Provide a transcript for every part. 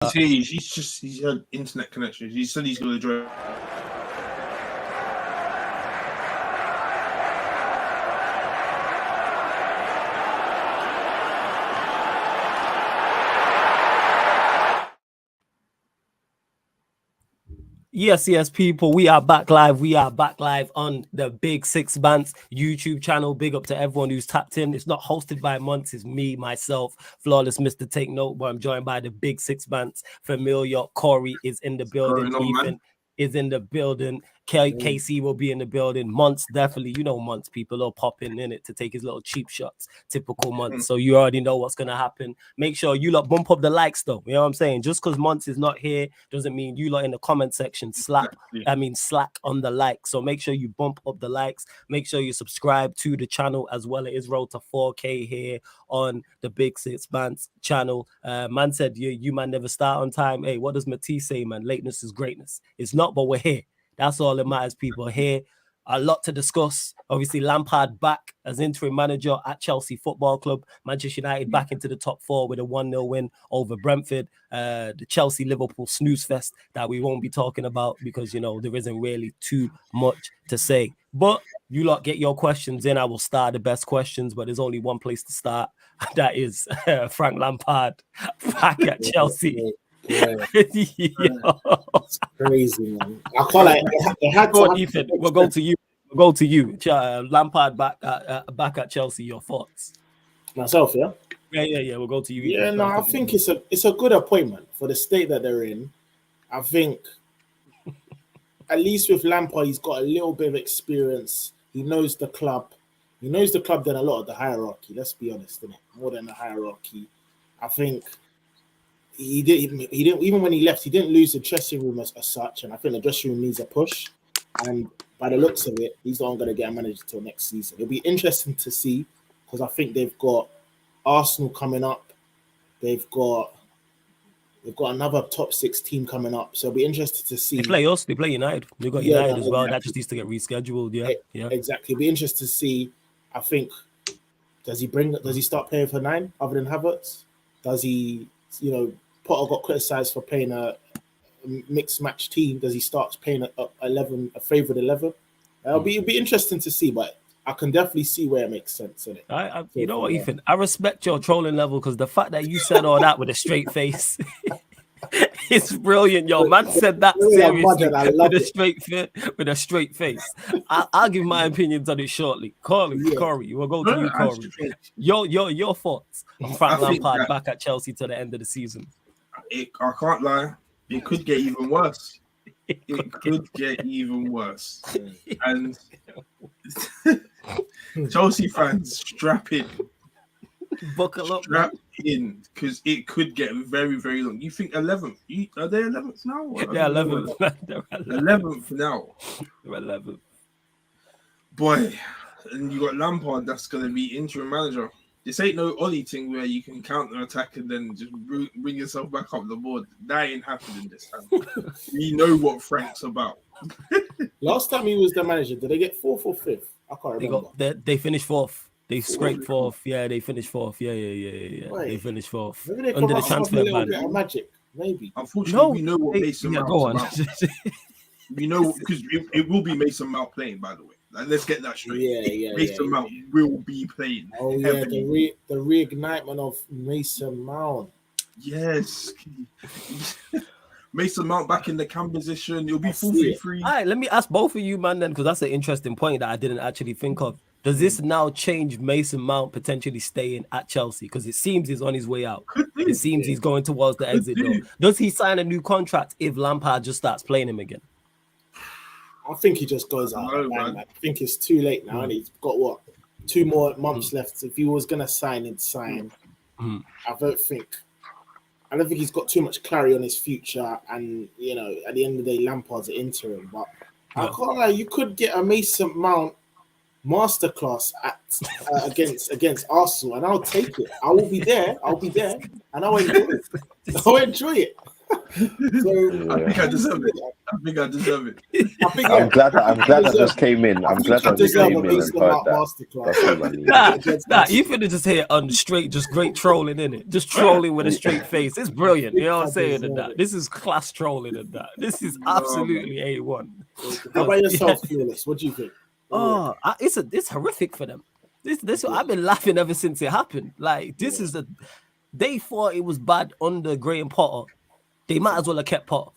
He's had internet connections. He said he's going to join. Yes, people, we are back live. We are back live on the Big Six Bands YouTube channel. Big up to everyone who's tapped in. It's not hosted by Monts, it's me, myself, Flawless Mr. Take Note, but I'm joined by the Big Six Bands. Familiar, Corey is in the building. Ethan is in the building. KC will be in the building. Monts, definitely, you know Monts, people are popping in it to take his little cheap shots. Typical Monts. So you already know what's going to happen. Make sure you lot bump up the likes though. You know what I'm saying? Just because Monts is not here doesn't mean you lot in the comment section slack on the like. So make sure you bump up the likes. Make sure you subscribe to the channel as well. It is road to 4K here on the Big Six Bands channel. Man said you man never start on time. Hey, what does Matisse say, man? Lateness is greatness. It's not, but we're here. That's all that matters, people. Here, a lot to discuss. Obviously, Lampard back as interim manager at Chelsea Football Club. Manchester United back into the top four with a 1-0 win over Brentford. The Chelsea-Liverpool snooze fest that we won't be talking about because, you know, there isn't really too much to say. But you lot get your questions in. I will start the best questions, but there's only one place to start. That is Frank Lampard back at Chelsea. Yeah. It's crazy, man. I call it had to Ethan, we'll go to you. We'll go to you. Lampard back at Chelsea. Your thoughts? Myself, yeah. Yeah. We'll go to you. Yeah, no, I think it's a good appointment for the state that they're in. I think at least with Lampard, he's got a little bit of experience. He knows the club. He knows the club than a lot of the hierarchy. Let's be honest, innit? More than the hierarchy. I think. He didn't even when he left, he didn't lose the dressing room as such, and I think the dressing room needs a push. And by the looks of it, he's not going to get a manager till next season. It'll be interesting to see because I think they've got Arsenal coming up. They've got another top 6 team coming up, so it'll be interesting to see. They play us. They play United. They've got United as well. That just needs to get rescheduled. Yeah, exactly. It'll be interesting to see. I think does he start playing for 9 other than Havertz? Does he? You know, Potter got criticised for playing a mixed match team. Does he start playing a favourite 11? It'll be interesting to see, but I can definitely see where it makes sense in it. You know what, Ethan? I respect your trolling level because the fact that you said all that with a straight face, it's brilliant, yo. Man said that seriously with a straight face. I'll give my opinions on it shortly. Corey, we'll go to you, Corey. Your thoughts on Frank Lampard back at Chelsea to the end of the season? I can't lie. It could get even worse. It could get even worse. And Chelsea fans, strap in. Buckle up. Strap in, because it could get very, very long. You think 11th? Are they 11th now? They're 11th. They're 11th now. They're 11th. Boy, and you got Lampard that's going to be interim manager. This ain't no Ollie thing where you can counter attack and then just bring yourself back up the board. That ain't happening this time. We know what Frank's about. Last time he was the manager, did they get 4th or 5th? I can't remember. They finished 4th. They scraped 4th. Yeah, they finished 4th. Yeah. They finished 4th. Maybe they under the transfer ban. Bit of magic, maybe. Unfortunately, we know what Mason Mount's about. We know because it will be Mason Mount playing, by the way. Like, let's get that straight. Mason Mount will be playing. Oh heavily. The reignitement of Mason Mount. Yes. Mason Mount back in the cam position. It'll be 4-3-3. All right, let me ask both of you, man, then, because that's an interesting point that I didn't actually think of. Does this now change Mason Mount potentially staying at Chelsea? Because it seems he's on his way out. It seems he's going towards the exit door. Does he sign a new contract if Lampard just starts playing him again? I think he just goes out. I think it's too late now, and he's got 2 more months left. If he was gonna sign, he'd sign. I don't think he's got too much clarity on his future. And you know, at the end of the day, Lampard's an interim. But I can't lie, you could get a Mason Mount masterclass against Arsenal, and I'll take it. I will be there, and I'll enjoy it. So I think I deserve it. I think I deserve it. I think I'm glad I just came in. I I'm think glad I I just deserve came a in and Mason heard Mount that. masterclass. That's all I need. Nah, you finna just hear on straight, just great trolling in it, just trolling with a straight face. It's brilliant. You know what I'm saying? And that this is class trolling and that. This is absolutely A1. How about yourself, Yeah. Felix? What do you think? Oh, it's horrific for them. This I've been laughing ever since it happened. Like this is they thought it was bad under Graham Potter. They might as well have kept Potter.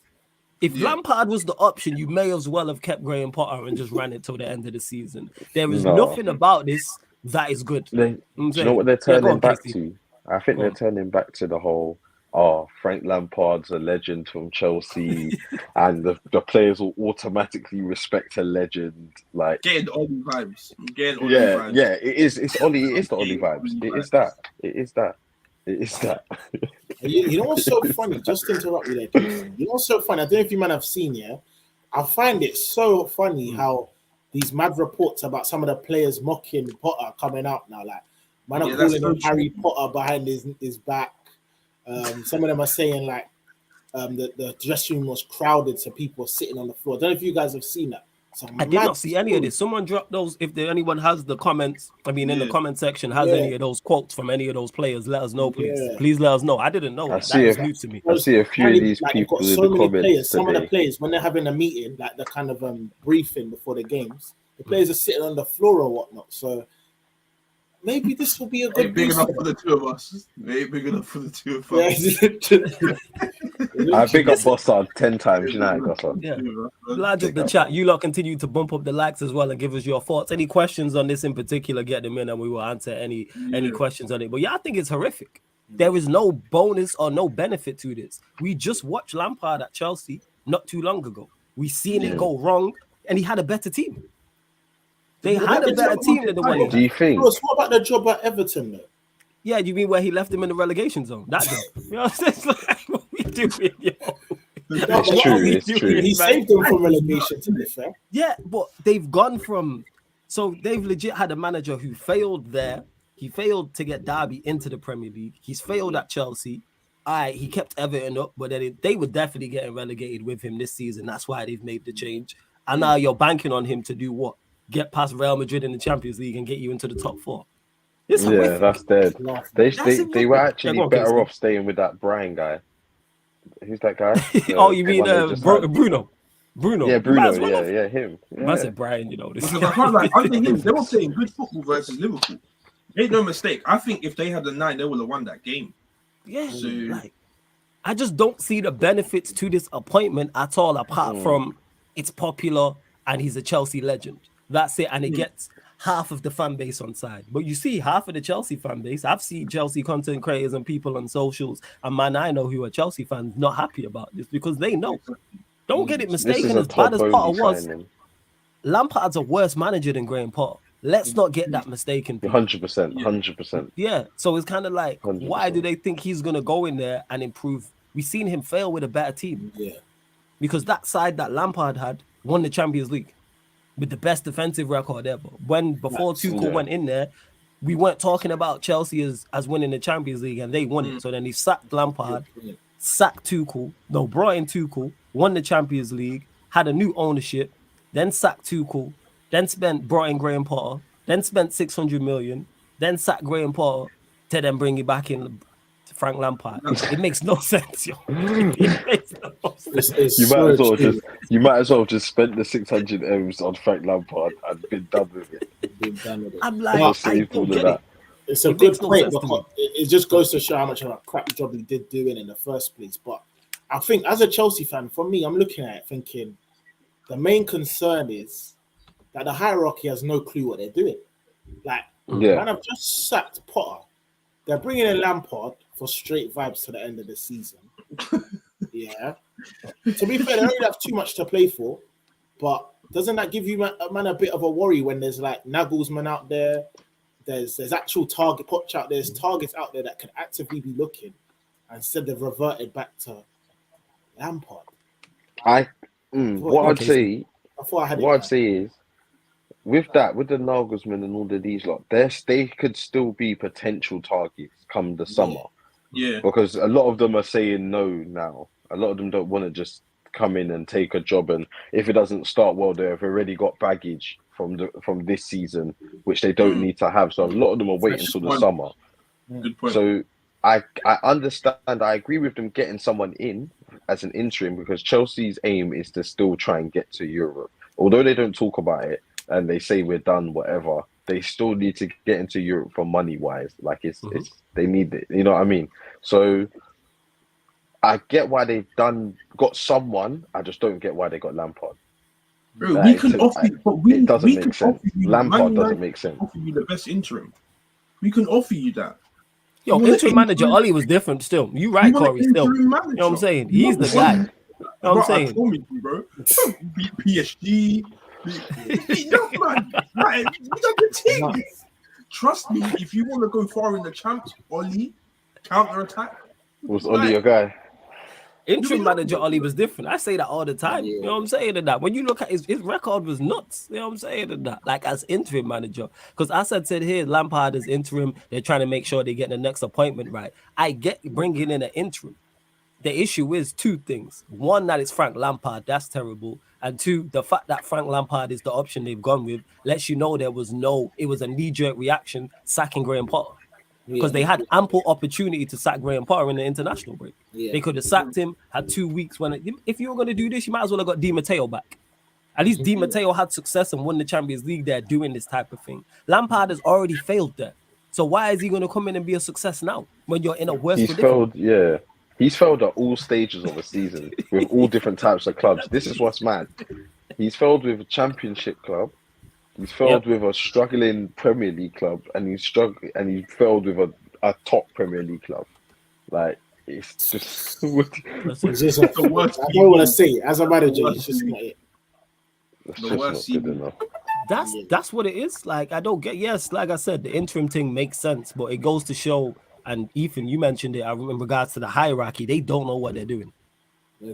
If Lampard was the option, you may as well have kept Graham Potter and just ran it till the end of the season. There is No. nothing about this that is good. Do you know what they're Yeah, go turning on, back Casey. to? I think Go they're on. turning back to the whole, Frank Lampard's a legend from Chelsea, and the players will automatically respect a legend. Like, Getting Ollie vibes. Getting Ollie vibes. yeah, it is. It's Ollie. It is the Ollie vibes. It is that. It is that. It is that. You know what's so funny? Just to interrupt you there, Casey. You know what's so funny? I don't know if you might have seen, yeah. I find it so funny how these mad reports about some of the players mocking Potter are coming out now. Like, man are calling him Harry Potter behind his back. Some of them are saying like the dressing room was crowded, so people were sitting on the floor. I don't know if you guys have seen that. I did not see any of this. Someone drop those. If anyone has the comments, in the comment section, has any of those quotes from any of those players, let us know, please. Please let us know. I didn't know that. That is new to me. I see a few of these people in the comments players. Some of today. the players, when they're having a meeting, like the kind of briefing before the games, the players are sitting on the floor or whatnot. So maybe this will be a good big enough for the two of us. Big enough for the two of us. I big up Bossard 10 times, you know, Bossard. Yeah. Glad of the chat. You lot continue to bump up the likes as well and give us your thoughts. Any questions on this in particular, get them in and we will answer any questions on it. But yeah, I think it's horrific. There is no bonus or no benefit to this. We just watched Lampard at Chelsea not too long ago. We seen it go wrong and he had a better team. They had a better team than the one. Do you think? What about the job at Everton, though? Yeah, you mean where he left him in the relegation zone? That job. You know what I'm saying? Like, what we doing, yo? It's true. He saved them from relegation, to be fair. Yeah, but they've gone from... So they've legit had a manager who failed there. He failed to get Derby into the Premier League. He's failed at Chelsea. He kept Everton up, but then they were definitely getting relegated with him this season. That's why they've made the change. And now you're banking on him to do what? Get past Real Madrid in the Champions League and get you into the top 4. Yeah, that's dead. They were actually better off staying with that Brian guy. Who's that guy? You mean Bruno? Bruno. Yeah, Bruno. Yeah, him. I said Brian, you know this. Because I can't under him, they were playing good football versus Liverpool. Make no mistake. I think if they had the 9, they would have won that game. Yeah, I just don't see the benefits to this appointment at all, apart from it's popular and he's a Chelsea legend. That's it, and it gets half of the fan base on side. But you see, half of the Chelsea fan base, I've seen Chelsea content creators and people on socials, and man, I know who are Chelsea fans not happy about this because they know. Don't get it mistaken, as bad as Potter was, Lampard's a worse manager than Graham Potter. Let's not get that mistaken. 100%. Yeah, so it's kind of like, 100%. Why do they think he's going to go in there and improve? We've seen him fail with a better team. Yeah. Because that side that Lampard had won the Champions League with the best defensive record ever. Before Tuchel went in there, we weren't talking about Chelsea as winning the Champions League, and they won it. So then he sacked Lampard, sacked Tuchel, brought in Tuchel, won the Champions League, had a new ownership, then sacked Tuchel, then brought in Graham Potter, then spent 600 million, then sacked Graham Potter to then bring it back in to Frank Lampard. It makes no sense, yo. It makes no sense. You might as well just spend the 600 M's on Frank Lampard and been done with it. I'm like, I don't get it. It's a good point because it just goes to show how much of a crap job he did doing in the first place. But I think as a Chelsea fan, for me, I'm looking at it thinking the main concern is that the hierarchy has no clue what they're doing. Like, man, I've just sacked Potter. They're bringing in Lampard for straight vibes to the end of the season. Yeah. To be fair, they don't have too much to play for, but doesn't that give you a bit of a worry when there's like Nagelsmann out there? There's actual target watch out there. There's targets out there that can actively be looking, and instead they've reverted back to Lampard. What I'd say is with the Nagelsmann and all of these lot, they could still be potential targets come the summer. Yeah. Because a lot of them are saying no now. A lot of them don't want to just come in and take a job, and if it doesn't start well, they've already got baggage from this season, which they don't need to have. So a lot of them are waiting until the summer. Good point. So I understand. I agree with them getting someone in as an interim, because Chelsea's aim is to still try and get to Europe. Although they don't talk about it and they say we're done, whatever, they still need to get into Europe for money wise. Like it's they need it. You know what I mean? So I get why they've got someone. I just don't get why they got Lampard. Bro, we can offer you, but it doesn't make sense. Lampard doesn't make sense. Offer you the best interim. We can offer you that. Yo, interim manager Ollie was different still. You right, Corey, still. You know what I'm saying? He's the guy. You know what I'm saying? I told you, bro. Beat PSG. No, man. Like, we got the team. Trust me, if you want to go far in the champs, Ollie, counter-attack. Was Ollie your guy? Interim manager Ollie was different. I say that all the time. You know what I'm saying? And that when you look at his record was nuts. You know what I'm saying? And that, like, as interim manager, because Assad said here, Lampard is interim. They're trying to make sure they get the next appointment right. I get bringing in an interim. The issue is two things. One, that it's Frank Lampard. That's terrible. And two, the fact that Frank Lampard is the option they've gone with lets you know it was a knee-jerk reaction sacking Graham Potter. Because they had ample opportunity to sack Graham Potter in the international break. They could have sacked him, had 2 weeks. If you were going to do this, you might as well have got Di Matteo back. At least Di Matteo had success and won the Champions League there doing this type of thing. Lampard has already failed there. So why is he going to come in and be a success now when you're in a worse predicament? He's failed at all stages of the season with all different types of clubs. This is what's mad. He's failed with a championship club. He's failed with a struggling Premier League club, and he failed with a top Premier League club. Like, it's just the worst. I don't want to say it. As a manager, it's just not it. It's just not good enough. That's what it is. Like, I don't get. Yes, like I said, the interim thing makes sense, but it goes to show. And Ethan, you mentioned it. In regards to the hierarchy, they don't know what they're doing.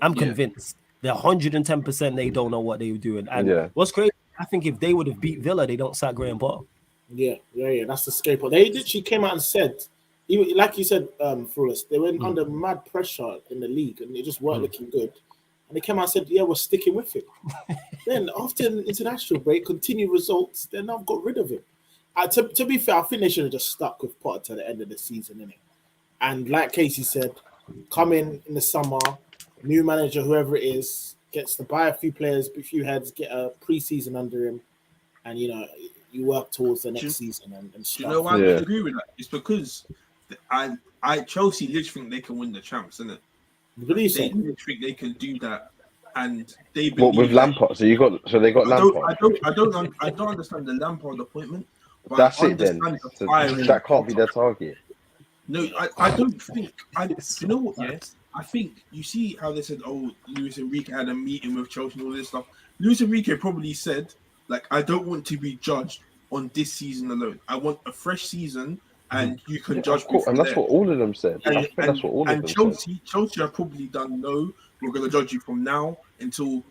I'm convinced. They're 110%. They don't know what they're doing. And what's crazy, I think if they would have beat Villa, they don't sack Graham Potter. Yeah. That's the scapegoat. They literally came out and said, even like you said, Flawless, they were under mad pressure in the league and they just weren't looking good. And they came out and said, yeah, we're sticking with it. Then after an international break, continued results, then I've got rid of him. To be fair, I think they should have just stuck with Potter to the end of the season, innit? And like Casey said, come in the summer, new manager, whoever it is, gets to buy a few players, a few heads, get a pre-season under him, and you work towards the next season and stuff. You know why I agree with that? It's because Chelsea literally think they can win the champs, isn't it? They literally think they can do that, and they believe with Lampard. So they got Lampard. I don't understand the Lampard appointment. That's it then. So that can't be their target. No, I don't think. You know what? Yeah, I think you see how they said, "Oh, Luis Enrique had a meeting with Chelsea and all this stuff." Luis Enrique probably said, "Like, I don't want to be judged on this season alone. I want a fresh season, and you can judge me." And that's what all of them said. That's what all of them said. Chelsea have probably done. No, we're going to judge you from now until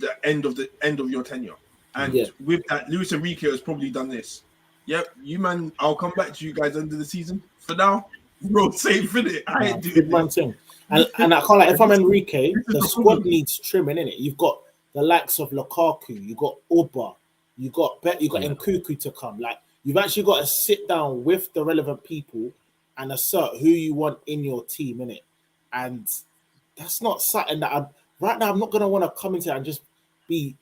the end of your tenure. And with that, Luis Enrique has probably done this. Yep, you man, I'll come back to you guys end of the season. For now, bro, safe in it. I ain't doing one thing. And I can't, like, if I'm Enrique, the squad needs trimming, innit? You've got the likes of Lukaku, you got Oba, you got Nkuku to come. Like, you've actually got to sit down with the relevant people and assert who you want in your team, innit? And that's not something that right now I'm not gonna want to come into and just be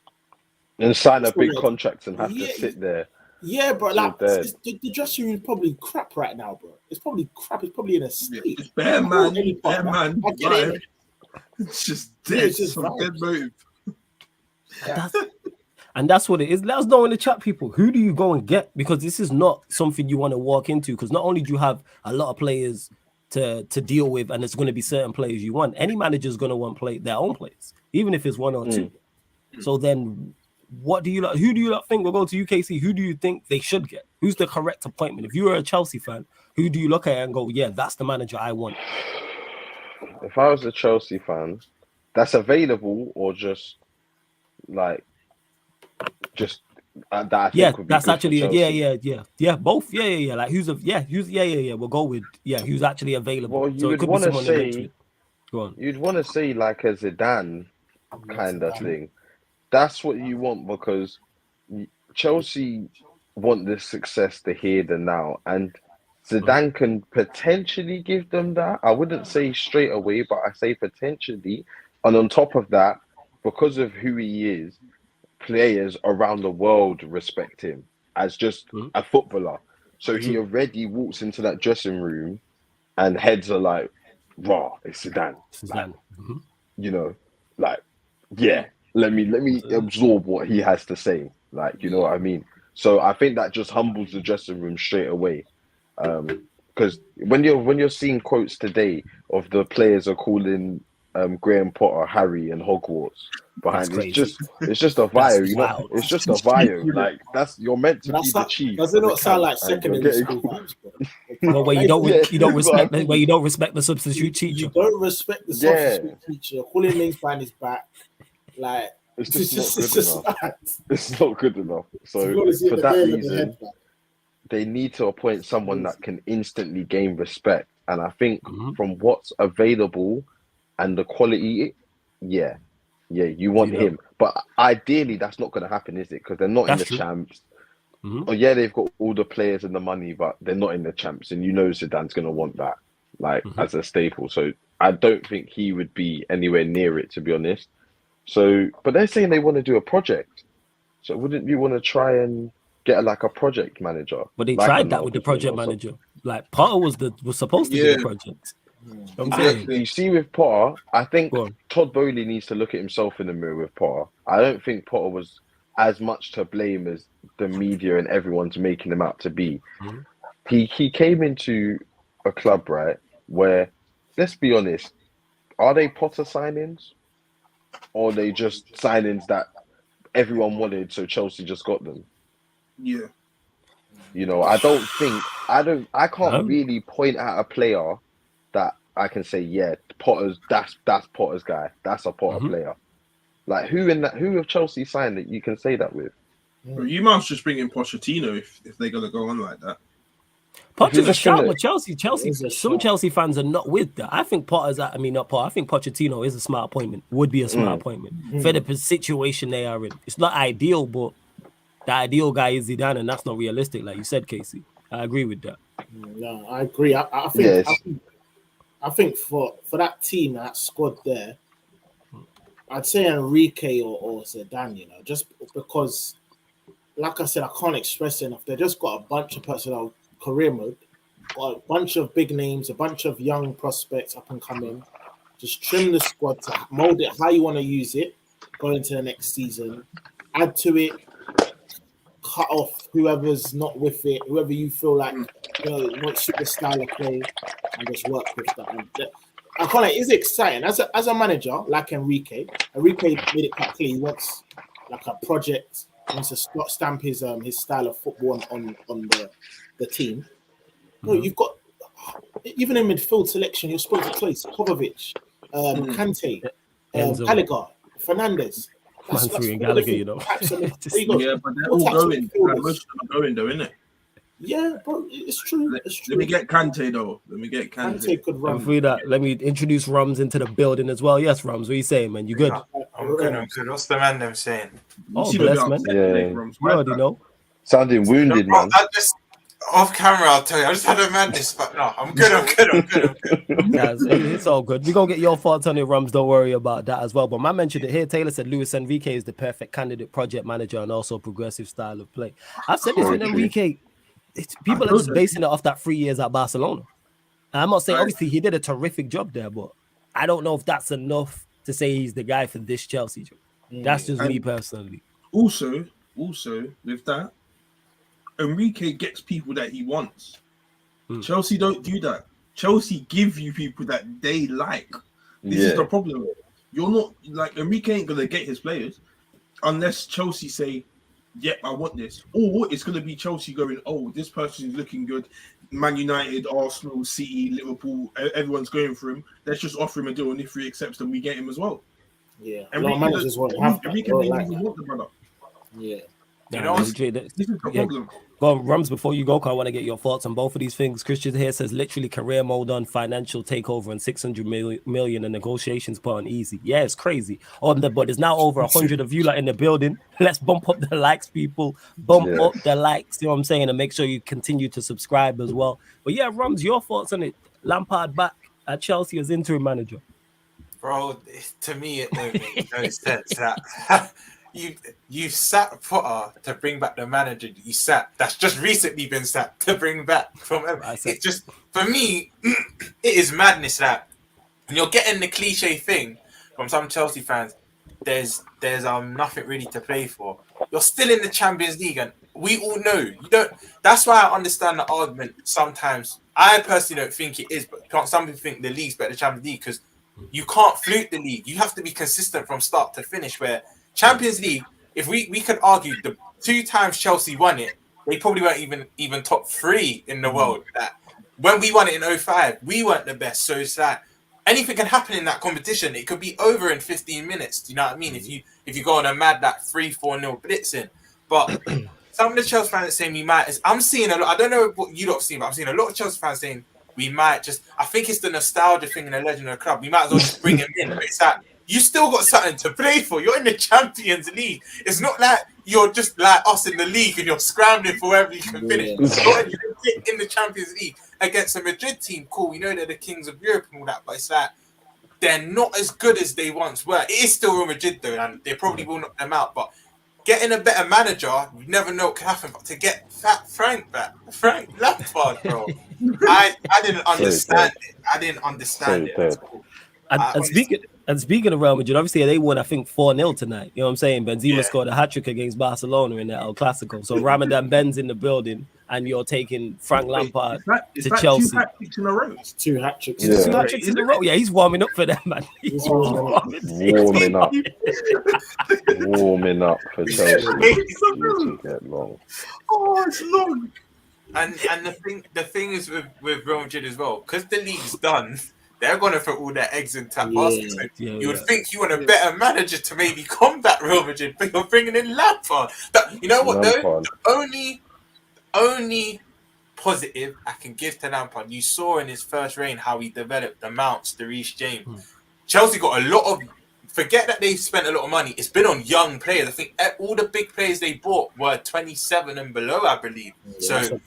and sign a big contract and have to sit there. Yeah, bro. Like, the dressing room is probably crap right now, bro. It's probably crap. It's probably in a state. It's bare man. I get it. It's just dead. It's just dead move. And that's what it is. Let us know in the chat, people. Who do you go and get? Because this is not something you want to walk into. Because not only do you have a lot of players to deal with, and it's going to be certain players you want. Any manager is going to want their own players, even if it's one or two. So then, who do you think will go to UKC? Who do you think they should get? Who's the correct appointment? If you were a Chelsea fan, who do you look at and go, yeah, that's the manager I want? If I was a Chelsea fan, that's available or just that I think would be that's actually both. Like who's actually available. Well, you would want to say Go on. You'd want to say like a Zidane kind of thing. That's what you want because Chelsea want this success the here and now, and Zidane can potentially give them that. I wouldn't say straight away, but I say potentially. And on top of that, because of who he is, players around the world respect him as just a footballer. So he already walks into that dressing room and heads are like, raw, it's Zidane. Like, you know, like, yeah, let me absorb what he has to say. Like, you know what I mean? So I think that just humbles the dressing room straight away. Because when you're seeing quotes today of the players are calling Graham Potter Harry and Hogwarts behind, it's just a bio, you know. Wild. It's just a bio. Like you're meant to be the chief. Does it not sound like secondary school vibes, bro? Well, where you don't respect the substitute teacher. You don't respect the substitute teacher. Calling names behind his back, like it's just not good enough. It's not good enough. So for that reason, they need to appoint someone that can instantly gain respect. And I think from what's available and the quality, yeah, you want him. But ideally, that's not going to happen, is it? Because they're not in the champs. Oh yeah, they've got all the players and the money, but they're not in the champs, and you know Zidane's going to want that, like as a staple. So I don't think he would be anywhere near it, to be honest. So, but they're saying they want to do a project. So wouldn't you want to try and get a project manager? But they tried that with the project manager. Like Potter was supposed to do the project. You see, with Potter, I think Todd Bowley needs to look at himself in the mirror with Potter. I don't think Potter was as much to blame as the media and everyone's making him out to be. He came into a club, right, where, let's be honest, are they Potter signings? Or are they just signings that everyone wanted, so Chelsea just got them? Yeah. You know, I can't really point at a player that I can say, yeah, that's Potter's guy. That's a Potter player. Like who have Chelsea signed that you can say that with? Well, you might just bring in Pochettino if they're gonna go on like that. Potter's a shout, but Chelsea. Some Chelsea fans are not with that. I think not Potter. I think Pochettino is a smart appointment. Would be a smart appointment for the situation they are in. It's not ideal, but the ideal guy is Zidane, and that's not realistic, like you said, Casey. I agree with that. No, I agree. I think for that team, that squad there, I'd say Enrique or Zidane, you know, just because, like I said, I can't express it enough. They just got a bunch of personnel, career mode, got a bunch of big names, a bunch of young prospects up and coming. Just trim the squad to mold it how you want to use it, go into the next season, add to it, cut off whoever's not with it, whoever you feel like, you know, wants the style of play, and just work with that. And I call it, it's exciting. As a manager, like Enrique made it quite clear he wants like a project, he wants to stamp his style of football on the team. No, you've got, even in midfield selection, you're supposed to place Kovacic, Kante, Gallagher, Fernandes. That's Gallagher, you know. Yeah, but they're all going. Most of them are going, though, isn't it? Yeah, bro, it's true. Let me get Kante, though. Kante could run. Let me introduce Rums into the building as well. Yes, Rums, what are you saying, man? You good? I'm good. What's the man them saying? Oh, bless, man. Yeah. You already know. Sounding wounded, man. Off camera, I'll tell you. I just had a madness, but no, I'm good. Yeah, it's all good. We're going to get your thoughts on it, Rums. Don't worry about that as well. But man mentioned it here. Taylor said Luis Enrique is the perfect candidate, project manager, and also progressive style of play. I've said this with Enrique. People are just basing it off that 3 years at Barcelona. And I'm not saying, obviously, he did a terrific job there, but I don't know if that's enough to say he's the guy for this Chelsea job. That's just me personally. Also, with that, Enrique gets people that he wants. Chelsea don't do that. Chelsea give you people that they like. This is the problem. You're not, like, Enrique ain't going to get his players unless Chelsea say, yep, I want this. Or it's going to be Chelsea going, oh, this person is looking good. Man United, Arsenal, City, Liverpool, everyone's going for him. Let's just offer him a deal, and if he accepts them, we get him as well. Yeah. Enrique may not even want the brother. Yeah. You Nah, know, man, Jay, This is the yeah, problem. go on, Rums, before you go, 'cause I want to get your thoughts on both of these things. Christian here says literally career mode on, financial takeover, and 600 million and negotiations put on easy. Yeah, it's crazy. But there's now over 100 of you like in the building. Let's bump up the likes, people. Bump Yeah. up the likes, you know what I'm saying? And make sure you continue to subscribe as well. But yeah, Rums, your thoughts on it. Lampard back at Chelsea as interim manager. bro, to me it don't make no sense that you sat Potter to bring back the manager that you sat. That's just recently been sat to bring back from. It's just for me, it is madness that and you're getting the cliche thing from some Chelsea fans. There's nothing really to play for. You're still in the Champions League, and we all know you don't. That's why I understand the argument. Sometimes I personally don't think it is, but some people think the league's better than Champions League because you can't fluke the league. You have to be consistent from start to finish. Where Champions League, if we could argue the 2 times Chelsea won it, they probably weren't even top 3 in the world. That when we won it in 2005, we weren't the best. So it's like anything can happen in that competition. It could be over in 15 minutes. Do you know what I mean? If you go on a mad that 3-4-0 blitzing, but some of the Chelsea fans are saying we might. I'm seeing a lot. I don't know what you lot have seen, but I'm seeing a lot of Chelsea fans saying we might just. I think it's the nostalgia thing and the legend of the club. We might as well just bring him in. But it's like you still got something to play for. You're in the Champions League. It's not like you're just like us in the league and you're scrambling for wherever you can finish. You're in the Champions League against a Madrid team. Cool, we know they're the kings of Europe and all that, but it's like they're not as good as they once were. It is still Real Madrid though, and they probably will knock them out. But getting a better manager, you never know what can happen. But to get Frank Lampard, bro, I didn't understand it. I didn't understand it. And speaking of Real Madrid, obviously they won, I think, 4-0 tonight. You know what I'm saying? Benzema scored a hat-trick against Barcelona in the El Clasico. So Ramadan Ben's in the building, and you're taking Frank Lampard to Chelsea. 2 hat-tricks in a row? It's 2 hat-tricks. Yeah. 2 hat-tricks in a row. Yeah, he's warming up for them, man. He's warming up. Warming up for Chelsea. To get long. Oh, it's long. And the thing is with Real Madrid as well, because the league's done. They're going to put all their eggs in that basket. You would think you want a better manager to maybe combat Real Madrid, but you're bringing in Lampard. You know what, though? The only positive I can give to Lampard, you saw in his first reign how he developed the Mounts, the Reece James. Chelsea got a lot of... Forget that they've spent a lot of money. It's been on young players. I think all the big players they bought were 27 and below, I believe. So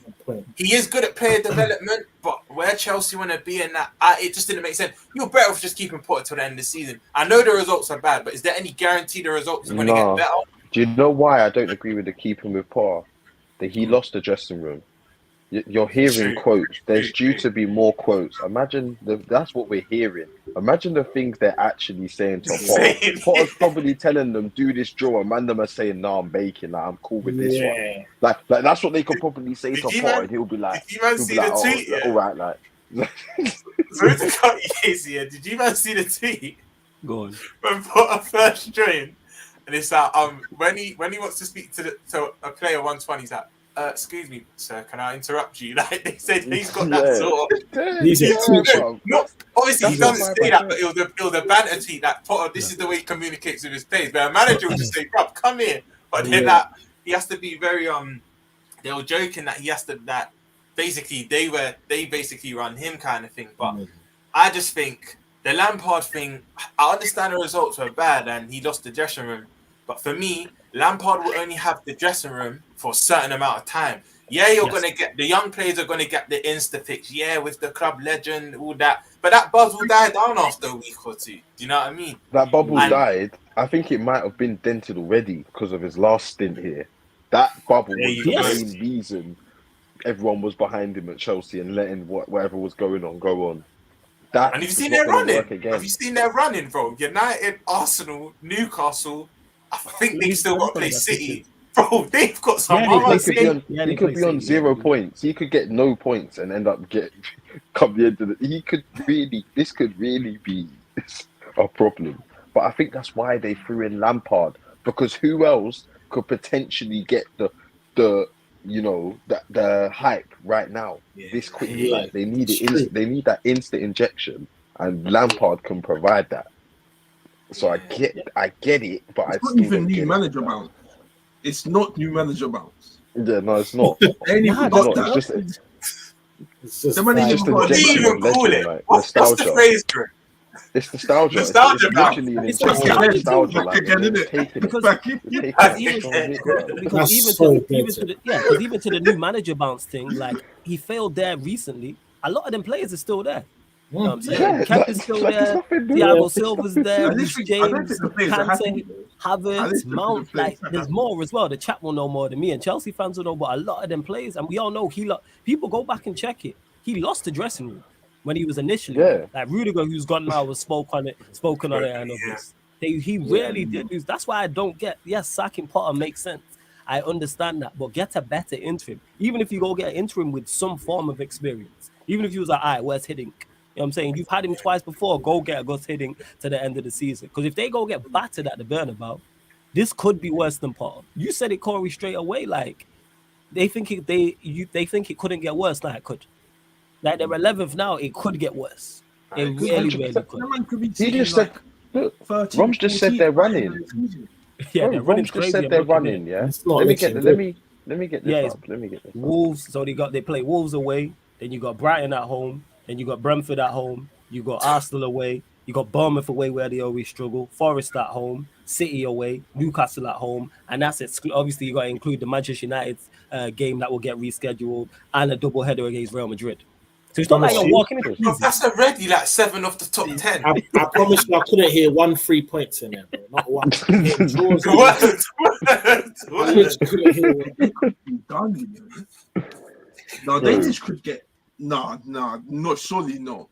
he is good at player development, but where Chelsea want to be in that, it just didn't make sense. You're better off just keeping Potter till the end of the season. I know the results are bad, but is there any guarantee the results are going to get better? Do you know why I don't agree with the keeping with Potter? That he lost the dressing room. You're hearing quotes. There's due to be more quotes. Imagine that's what we're hearing. Imagine the things they're actually saying to Potter. Potter's probably telling them, do this draw. And man, them are saying, no, I'm baking. Like, I'm cool with this one. Like that's what they could probably say to Potter. And he'll be like, did you see the tweet? All right, like. Sorry to cut you easier. Did you man see the tweet? Go on. When Potter first joined, and it's like, when he wants to speak to a player 120, he's like, excuse me, sir, can I interrupt you? Like they said, he's got that sort of. Obviously, he doesn't say that, but it was a banter tweet that Potter. This is the way he communicates with his players. But a manager would just say, "Bruv, come here." But then he has to be very. They were joking that he has to that. Basically, they basically run him kind of thing. But I just think the Lampard thing. I understand the results were bad and he lost the dressing room, but for me, Lampard will only have the dressing room for a certain amount of time. Yeah, you're going to get... The young players are going to get the insta-fix. Yeah, with the club legend, all that. But that buzz will die down after a week or two. Do you know what I mean? That bubble died. I think it might have been dented already because of his last stint here. That bubble was the main reason everyone was behind him at Chelsea and letting whatever was going on go on. That and have you seen their running? Have you seen their running, bro? United, Arsenal, Newcastle... I think they've still got to play City. Bro, they've got some... He could be on 0 points. He could get no points and end up come the end of the... This could really be a problem. But I think that's why they threw in Lampard. Because who else could potentially get the hype right now this quickly? Like, they need that instant injection, and Lampard can provide that. So I get it, but it's not even new manager bound. It's not new manager bounce. Yeah, no, it's not. They ain't even Nah, got It's not. that. It's just The money like- It's just a What do you injection even of call legend, it? like What's the nostalgia. phrase for it? It's nostalgia. It's Nostalgia, man. literally an It's injection of nostalgia. nostalgia. Back Like again, they're innit? taking it. Because Back in. They're taking Back it. again. because That's even so to even dead. to the because even to the new manager bounce thing, like he failed there recently. A lot of them players are still there. You know what I'm saying? Yeah, Kepa's still like, it's there. nothing new. Thiago It's Silva's nothing there. I Reece just think, I don't James, think the players are happy. Kante, Though. I Havertz, listen to Mount. the players Like are there's happy. more as well. The chat will know more than me, and Chelsea fans will know. But a lot of them players, and we all know people go back and check it. He lost the dressing room when he was initially Yeah. there. Like Rudiger, who's gone now, was spoken on it, and of Yeah. this. He really did lose. That's why I don't get. Yes, sacking Potter makes sense. I understand that, but get a better interim. Even if you go get an interim with some form of experience, even if you was like, all right, where's Hiddink? You know what I'm saying? You've had him twice before. Go get a Gus Hiddink to the end of the season. Because if they go get battered at the Bernabeu, this could be worse than Potter. You said it, Corey, straight away. Like they think they think it couldn't get worse. Now it could. Like they're 11th now. It could get worse. It really, really could. Someone could be He sitting just said, like look, 13, Rom's just said 14 they're right in running. the season. Yeah, Bro, they're running Rom's just crazy. said I'm they're looking running. here. Yeah. It's not Let me looking get. good. Let me get this Yeah, up. Let me get this up. Wolves, so they play Wolves away, then you got Brighton at home, then you got Brentford at home, you got Arsenal away, you got Bournemouth away where they always struggle, Forest at home, City away, Newcastle at home, and that's it. Obviously, you got to include the Manchester United game that will get rescheduled and a double header against Real Madrid. So it's not like you're walking into Bro, easy. that's already like 7 off the top 10. I promise you, I couldn't hear 1 3 points in there, bro. Not one. Draws in What? there. I literally couldn't hear one. They could be done, you know. No, they just could get. Nah, not surely not.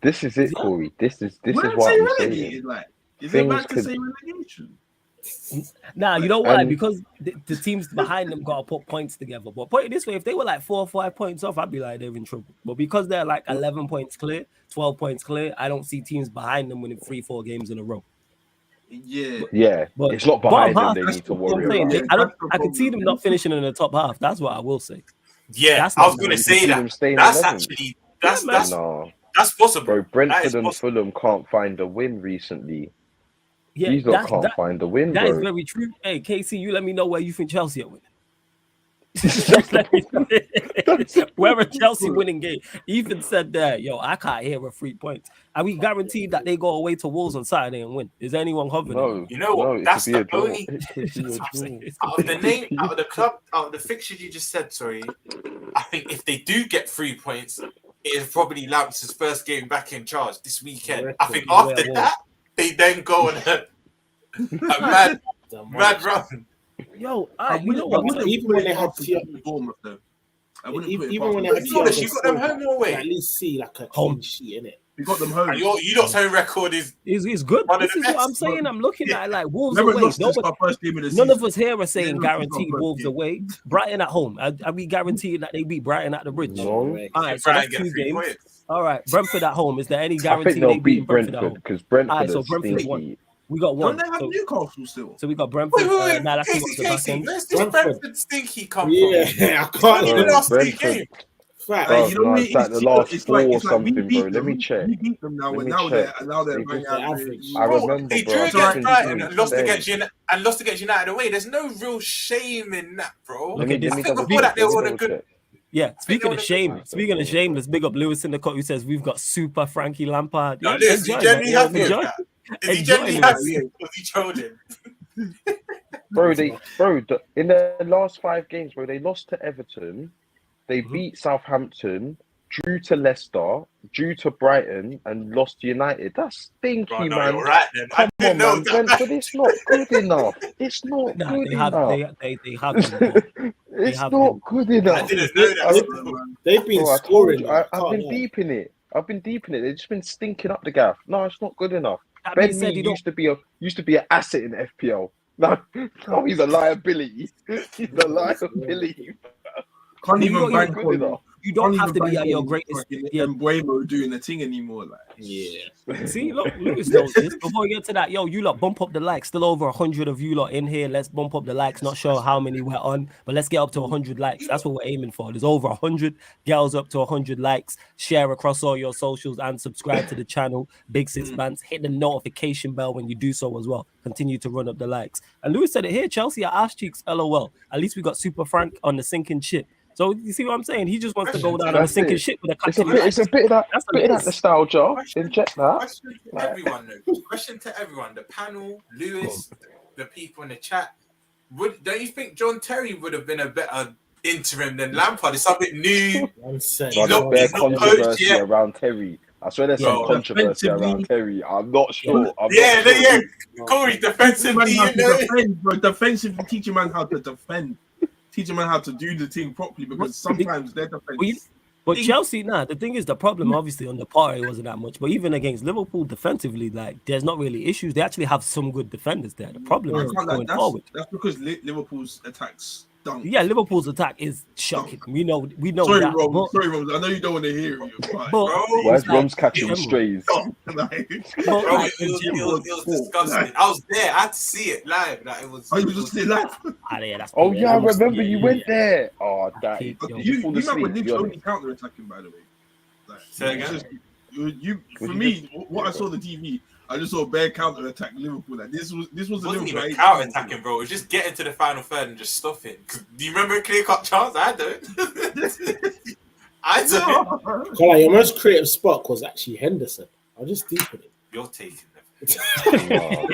This is it, Corey. This is Where what say I'm saying. relegated? Like, is it Things back to could- say relegation? Nah, you know why? And- Because the teams behind them got to put points together. But put it this way, if they were like 4 or 5 points off, I'd be like, they're in trouble. But because they're like 11 points clear, 12 points clear, I don't see teams behind them winning 3-4 games in a row. Yeah. Yeah, But it's not behind bottom them. half, They need to worry I'm saying, about. Yeah, I that's the can see them problem. not finishing in the top half. That's what I will say. Yeah, That's I was not going to nice. say You see them that. staying That's 11th. actually, No, that's possible. bro. That is Brentford and possible. Fulham can't find a win recently. Yeah, These lot can't find a win, that is bro. very true. Hey, KC, you let me know where you think Chelsea are winning. Just let me know. Where a Chelsea winning game. Ethan said there, yo, I can't hear a 3 points. Are we guaranteed that they go away to Wolves on Saturday and win? Is anyone hovering? No, You know what? no, it That's could be a the draw. only- It could be a draw. Out of the name, out of the club, out of the fixtures you just said, sorry, I think if they do get 3 points, it is probably Lamps' first game back in charge this weekend. I think after that, they then go on a mad run. Yo, I you know wouldn't, what? even when they had Bournemouth though. I wouldn't put it Even past when they them. had To be honest, Thiago you got them Silva, home or away? at least see like a Home. clean sheet in it. You got them home. And you lot's home record is It's good. One of This the is what I'm best. saying. I'm looking at it like Wolves Never away. lost this our first game of the season. None of us here are saying Never guaranteed lost our Wolves first away. Brighton at home. Are we guaranteed that they beat Brighton at the bridge? No. All right, so Brian that's get 2 3 games. points. All right, Brentford at home. Is there any I guarantee think they'll they beat beat Brentford at Brentford home? because Brentford Alright, so are Brentford won. stinky. We got Don't 1. they have So, Newcastle still? so we got Brentford. Wait. Nah, that's what's the back Casey, end. where's this Brentford. Brentford stinky come from? Yeah, I Only can't. the Bro, last 3 Brentford. games. Fact. Bro, You know no, what it's like the last 4 or something, bro. Let me check. We beat them now, Let and me now check. they're They bang just- average. I Bro, remember, they bro. drew I against think Brighton it's and lost insane. against United away. There's no real shame in that, bro. Let me Okay, I think double before check. that they Let me were a double good. check. Yeah, speaking of wanna- shame, speaking of shameless, big up Lewis in the cut who says we've got super Frankie Lampard. No, Yeah, Liz, he enjoy, genuinely man. happy with Enjoy. that. Is he Enjoy, genuinely Lewis. happy? Or was he trolling? In their last 5 games, bro, they lost to Everton, they Mhm. beat Southampton, drew to Leicester, drew to Brighton, and lost to United. That's stinky, Right, no, man. you're right then. Come I didn't on, know man. that. Brentford, it's not good enough. It's not Nah, good they have enough. they have been good. It's have not been- good I enough. didn't know that. Man. They've been Bro, I told scoring. you, though. I've been Can't deep in it. They've just been stinking up the gaff. No, it's not good enough. That being Ben said, Mee you don't. used to be an asset in FPL. Now he's a liability. He's a liability. Can't You even got- bank good on enough. You don't Can't have to even be at bank your on greatest. fucking Yeah. Mbuemo doing the thing anymore. Like, Yeah. See, look, Lewis knows this. Before we get to that, yo, you lot bump up the likes. Still over 100 of you lot in here. Let's bump up the likes. Not sure how many we're on, but let's get up to 100 likes. That's what we're aiming for. There's over 100 girls up to 100 likes. Share across all your socials and subscribe to the channel. Big Six Bands. Hit the notification bell when you do so as well. Continue to run up the likes. And Lewis said it here. Chelsea are ass cheeks. LOL. At least we got Super Frank on the sinking ship. So you see what I'm saying? He just wants to go down on a That's sinking it. ship with a It's a couple bit. It's a bit of that. That's what Bit it of that is. nostalgia. Inject that. Question to everyone, though. Question to everyone. The panel, Lewis, the people in the chat. Don't you think John Terry would have been a better interim than Lampard? It's something new. One second. But there's not- bare he's not coached controversy yet. around Terry. I swear there's some Bro, controversy around defensively- Terry. I'm not sure. I'm Yeah, not sure. yeah. Corey, teach a man defensively, how you to know. defend, bro. Defensively, teach a man how to defend. Teach a man how to do the thing properly because sometimes their defense. But Chelsea, the thing is, the problem obviously on the party wasn't that much. But even against Liverpool defensively, like there's not really issues. They actually have some good defenders there. The problem I is can't lie, going forward. that's because Liverpool's attacks stunk. Yeah, Liverpool's attack is shocking. We know Sorry, that. Rob. But, Sorry, Rob. I know you don't want to hear it, but but Why is like, Rom's catching general. strays? like, But Bro, like, in it general, was disgusting. I was there. I had to see it live. Like, it was. I was just saying that. that's Oh peak. yeah, I That must- remember you yeah, went yeah. there. Oh, that. Peak, yo. You fall remember asleep, when to be Liverpool honest. only counter attacking, by the way. Like, Say it's again? just- you for Would you me, what I saw on the TV, I just saw a bare counter attack Liverpool. Like this was It the wasn't Liverpool. even counter attacking, bro. It was just getting to the final third and just stuffing. Do you remember a clear cut chance? I don't. I don't. Carla, your most creative spot was actually Henderson. I'll just deepen it. You're taking them. Wow.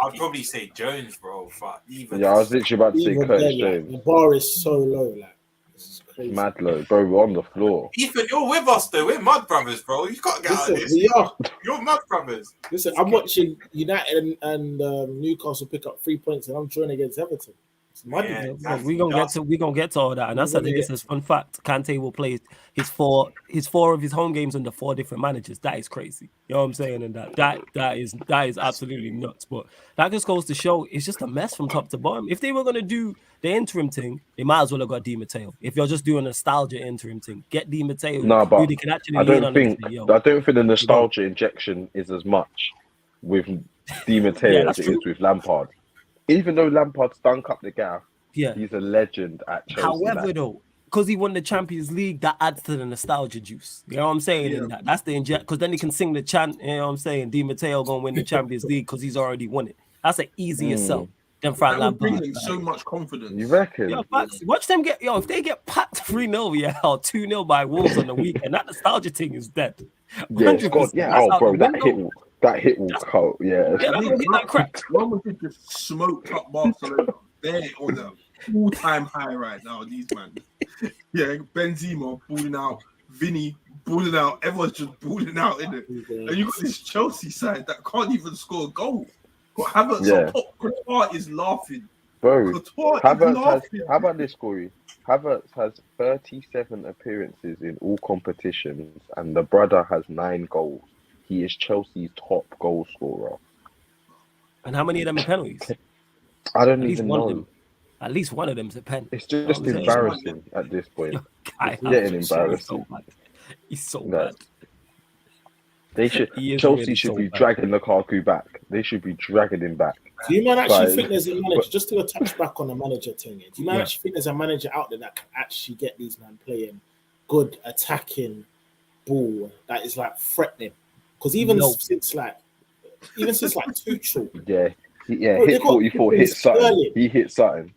I'd probably say Jones, bro. But even Yeah, I was literally about to say Even Curtis then, like, Jones. the bar is so low. Like, this is crazy. Mad low, bro. We're on the floor. Ethan, you're with us though. We're mud brothers, bro. You can't get out Listen, of this. we are. You're mud brothers. Listen, I'm watching United and Newcastle pick up 3 points, and I'm drawing against Everton. It's muddy. Yeah. But we gonna get to all that, and that's I think Yeah. it's a fun fact. Kante will play his four of his home games under 4 different managers. That is crazy. You know what I'm saying? And that is absolutely nuts. But that just goes to show it's just a mess from top to bottom. If they were gonna do the interim thing, they might as well have got Di Matteo. If you're just doing a nostalgia interim thing, get Di Matteo. No, but who they can actually I lean don't on and think say, yo, the nostalgia injection is as much with Di Matteo Yeah, as that's it true. is with Lampard. Even though Lampard stunk up the gaff, yeah. he's a legend at Chelsea. However, like. though, because he won the Champions League, that adds to the nostalgia juice. You know what I'm saying? Yeah. And that's the inject. Because then he can sing the chant. You know what I'm saying? Di Matteo gonna win the Champions League because he's already won it. That's an easier sell than Frank That would bring Lampard. him so much confidence. You reckon? Yeah, facts. Watch them get if they get packed 3-0, yeah, or 2-0 by Wolves on the weekend, that nostalgia thing is dead. Yeah, it's 100%. got, yeah. That's Oh, out bro, the that hit will cut. Yeah. Yeah, that's gonna get that crack. One was just smoked up Barcelona. They're on a all-time high right now. These man, yeah, Benzema balling out, Vinny balling out. Everyone's just balling out, innit? And you got this Chelsea side that can't even score a goal. But Havertz Yeah. on top, Couture is laughing. Bro, Couture is Havertz has, laughing. how about this, Corey? Havertz has 37 appearances in all competitions, and the brother has 9 goals. He is Chelsea's top goal scorer. And how many of them are penalties? I don't At least even one of know. them. At least one of them's a pen. It's just I'm saying. embarrassing at this point. Guy, getting he's so embarrassing. bad. He's so No. bad. They should. He is Chelsea really should so be bad. dragging Lukaku back. They should be dragging him back. Do you man actually Right. think there's a manager, just to touch back on the manager thing, do you man Yeah. actually think there's a manager out there that can actually get these men playing good attacking ball that is like threatening? Because even No. since Tuchel, Yeah. Yeah. Bro, they Hit got 44. people Hit something. Sterling. He hit something.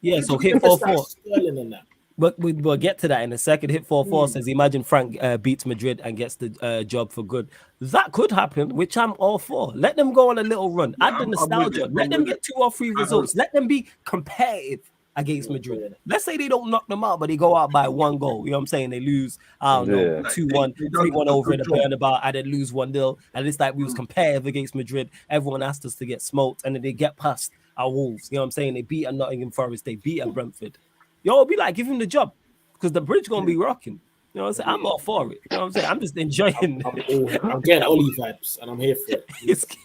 Yeah, so hit People 4-4. like Sterling and that. But we'll get to that in a second. Hit 4-4 says, imagine Frank beats Madrid and gets the job for good. That could happen, which I'm all for. Let them go on a little run. Yeah, Add the I'm with nostalgia. it. Let I'm them with get it. 2 or 3 results. Let them be competitive against Madrid. Let's say they don't knock them out, but they go out by 1 goal. You know what I'm saying? They lose, I don't know, Yeah. 2-1, They done 3-1 a over in good the job. Bernabeu, and then lose 1-0. And it's like we was competitive against Madrid. Everyone asked us to get smoked, and then they get past our Wolves. You know what I'm saying? They beat a Nottingham Forest. They beat a Brentford. Yo, it'll be like, give him the job. Because the bridge gonna be rocking. You know what I'm saying? I'm all for it. You know what I'm saying? I'm just enjoying I'm getting Oli vibes and I'm here for it.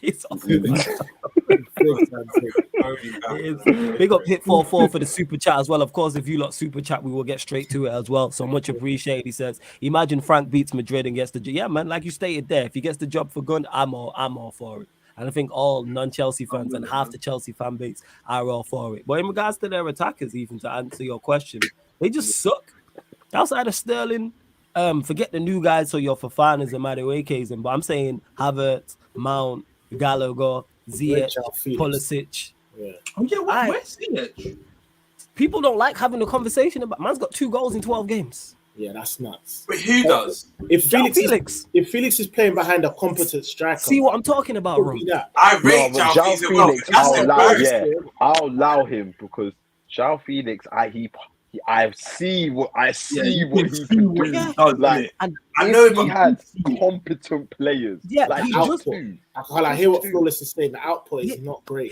it's all Big time thing. Bro, Big up Hit 44 for the super chat as well. Of course, if you lot super chat, we will get straight to it as well. So much appreciated. He says, imagine Frank beats Madrid and gets the job. Yeah, man, like you stated there, if he gets the job for good, I'm all for it. And I think all non-Chelsea fans and half the Chelsea fan base are all for it. But in regards to their attackers, even to answer your question, they just suck. Outside of Sterling, forget the new guys, so your Fofanas and Maduekes, but I'm saying Havertz, Mount, Gallagher, Ziyech, Pulisic. Yeah. Oh yeah, where's Ziyech? People don't like having a conversation about. Man's got 2 goals in 12 games. Yeah, that's nuts. But who does? If Felix is playing behind a competent striker, see what I'm talking about, bro. I rate Joao Joao Felix. Felix. I'll allow him because Joao Felix, I see what he can do. Like, and I know he had competent players. Yeah, like he just. I hear what Flawless is saying. The output is not great.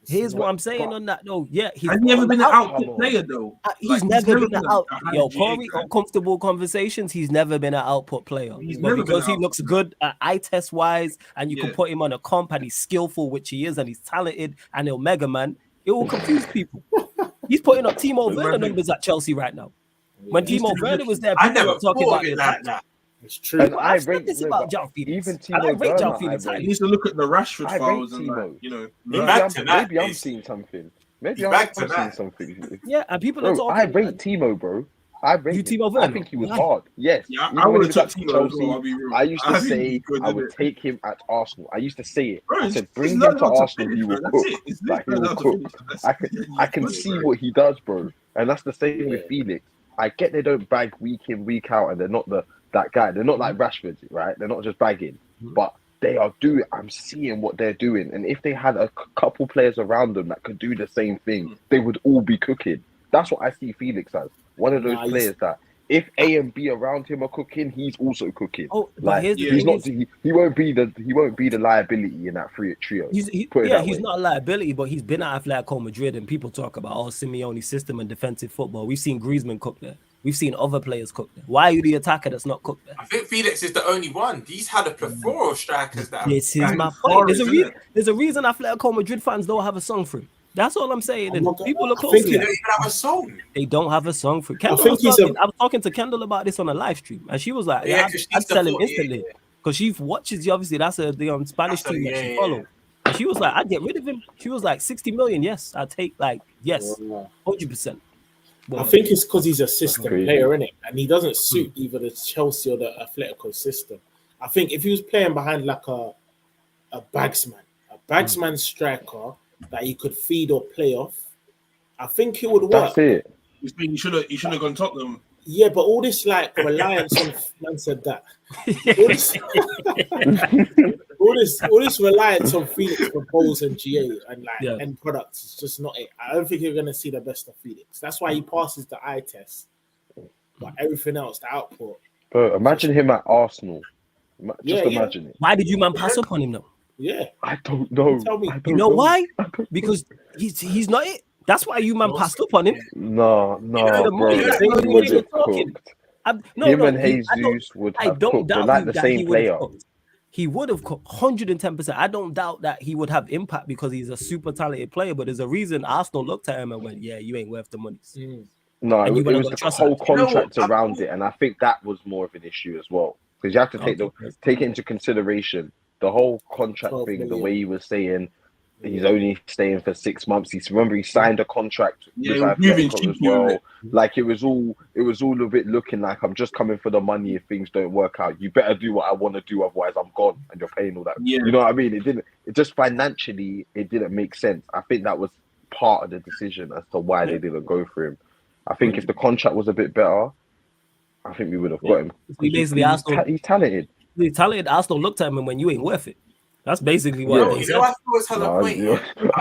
Here's what I'm saying on that though. Yeah, he's never been an output player though. He's never been an output. Yo, Corey, uncomfortable conversations. He's never been an output player. But because he looks good eye test wise, and you can put him on a comp, and he's skillful, which he is, and he's talented, and he'll mega man. It will confuse people. He's putting up Timo Werner numbers at Chelsea right now. When Timo Werner was there, I people never were talking about it like that. It's true. And I rate this about Joao Felix. Even I Timo rate Joao Werner, Felix. You used to look at the Rashford files and Timo. you know. Maybe I'm seeing something. Maybe I'm seeing something. Yeah, and people are talking. I rate Timo, bro. I rate Timo Werner. I think he was hard. Yes. Yeah, I would have took Timo. I used to say I would take him at Arsenal. I used to say it. I said bring him to Arsenal, he will cook. Like he will cook. I can see what he does, bro. And that's the same with Felix. I get they don't bag week in, week out, and they're not that guy. They're not like Rashford, right? They're not just bagging, but they are doing. I'm seeing what they're doing, and if they had a couple players around them that could do the same thing, they would all be cooking. That's what I see Felix as. One of those players that if A and B around him are cooking, he's also cooking. Oh, like he's not. He won't be the liability in that trio. He's not a liability, but he's been at Atletico Madrid, and people talk about Simeone's system and defensive football. We've seen Griezmann cook there. We've seen other players cook there. Why are you the attacker that's not cooked there? I think Felix is the only one. He's had a plethora of strikers that. This is my point. There's a reason Atletico Madrid fans don't have a song for him. That's all I'm saying. And people are close. They don't even have a song. They don't have a song for Kendall. I was talking to Kendall about this on a live stream, and she was like, I'd sell him instantly. Because she watches, obviously, that's the Spanish team that she follows. And she was like, I'd get rid of him. She was like, 60 million, yes. I'd take, 100%. But I think it's because he's a system player, innit? And he doesn't suit either the Chelsea or the Atletico system. I think if he was playing behind like a bagsman striker, that he could feed or play off, I think it would work. That's it. You should have gone Tottenham. Yeah, but all this reliance on man said that. All this reliance on Felix for goals and GA and end products is just not it. I don't think you're gonna see the best of Felix. That's why he passes the eye test. But everything else, the output. Bro, imagine him at Arsenal. Imagine it. Why did you pass up on him though? Yeah, I don't know. You know why? Because he's not it. That's why you passed up on him. No, bro. Him and Jesus would have cooked. They're like the same player. He would have cooked 110%. I don't doubt that he would have impact because he's a super talented player. But there's a reason Arsenal looked at him and went, "Yeah, you ain't worth the money." No, it was the whole contract around it, and I think that was more of an issue as well because you have to take it into consideration. The whole contract thing, the way he was saying he's only staying for 6 months. He signed a contract with Atletico as well. Like it was all a bit looking like I'm just coming for the money if things don't work out. You better do what I want to do, otherwise I'm gone and you're paying all that. Yeah. You know what I mean? It just financially it didn't make sense. I think that was part of the decision as to why they didn't go for him. I think if the contract was a bit better, I think we would have got him. He's talented. The talented Arsenal looked at him and went, "You ain't worth it." That's basically what they said. I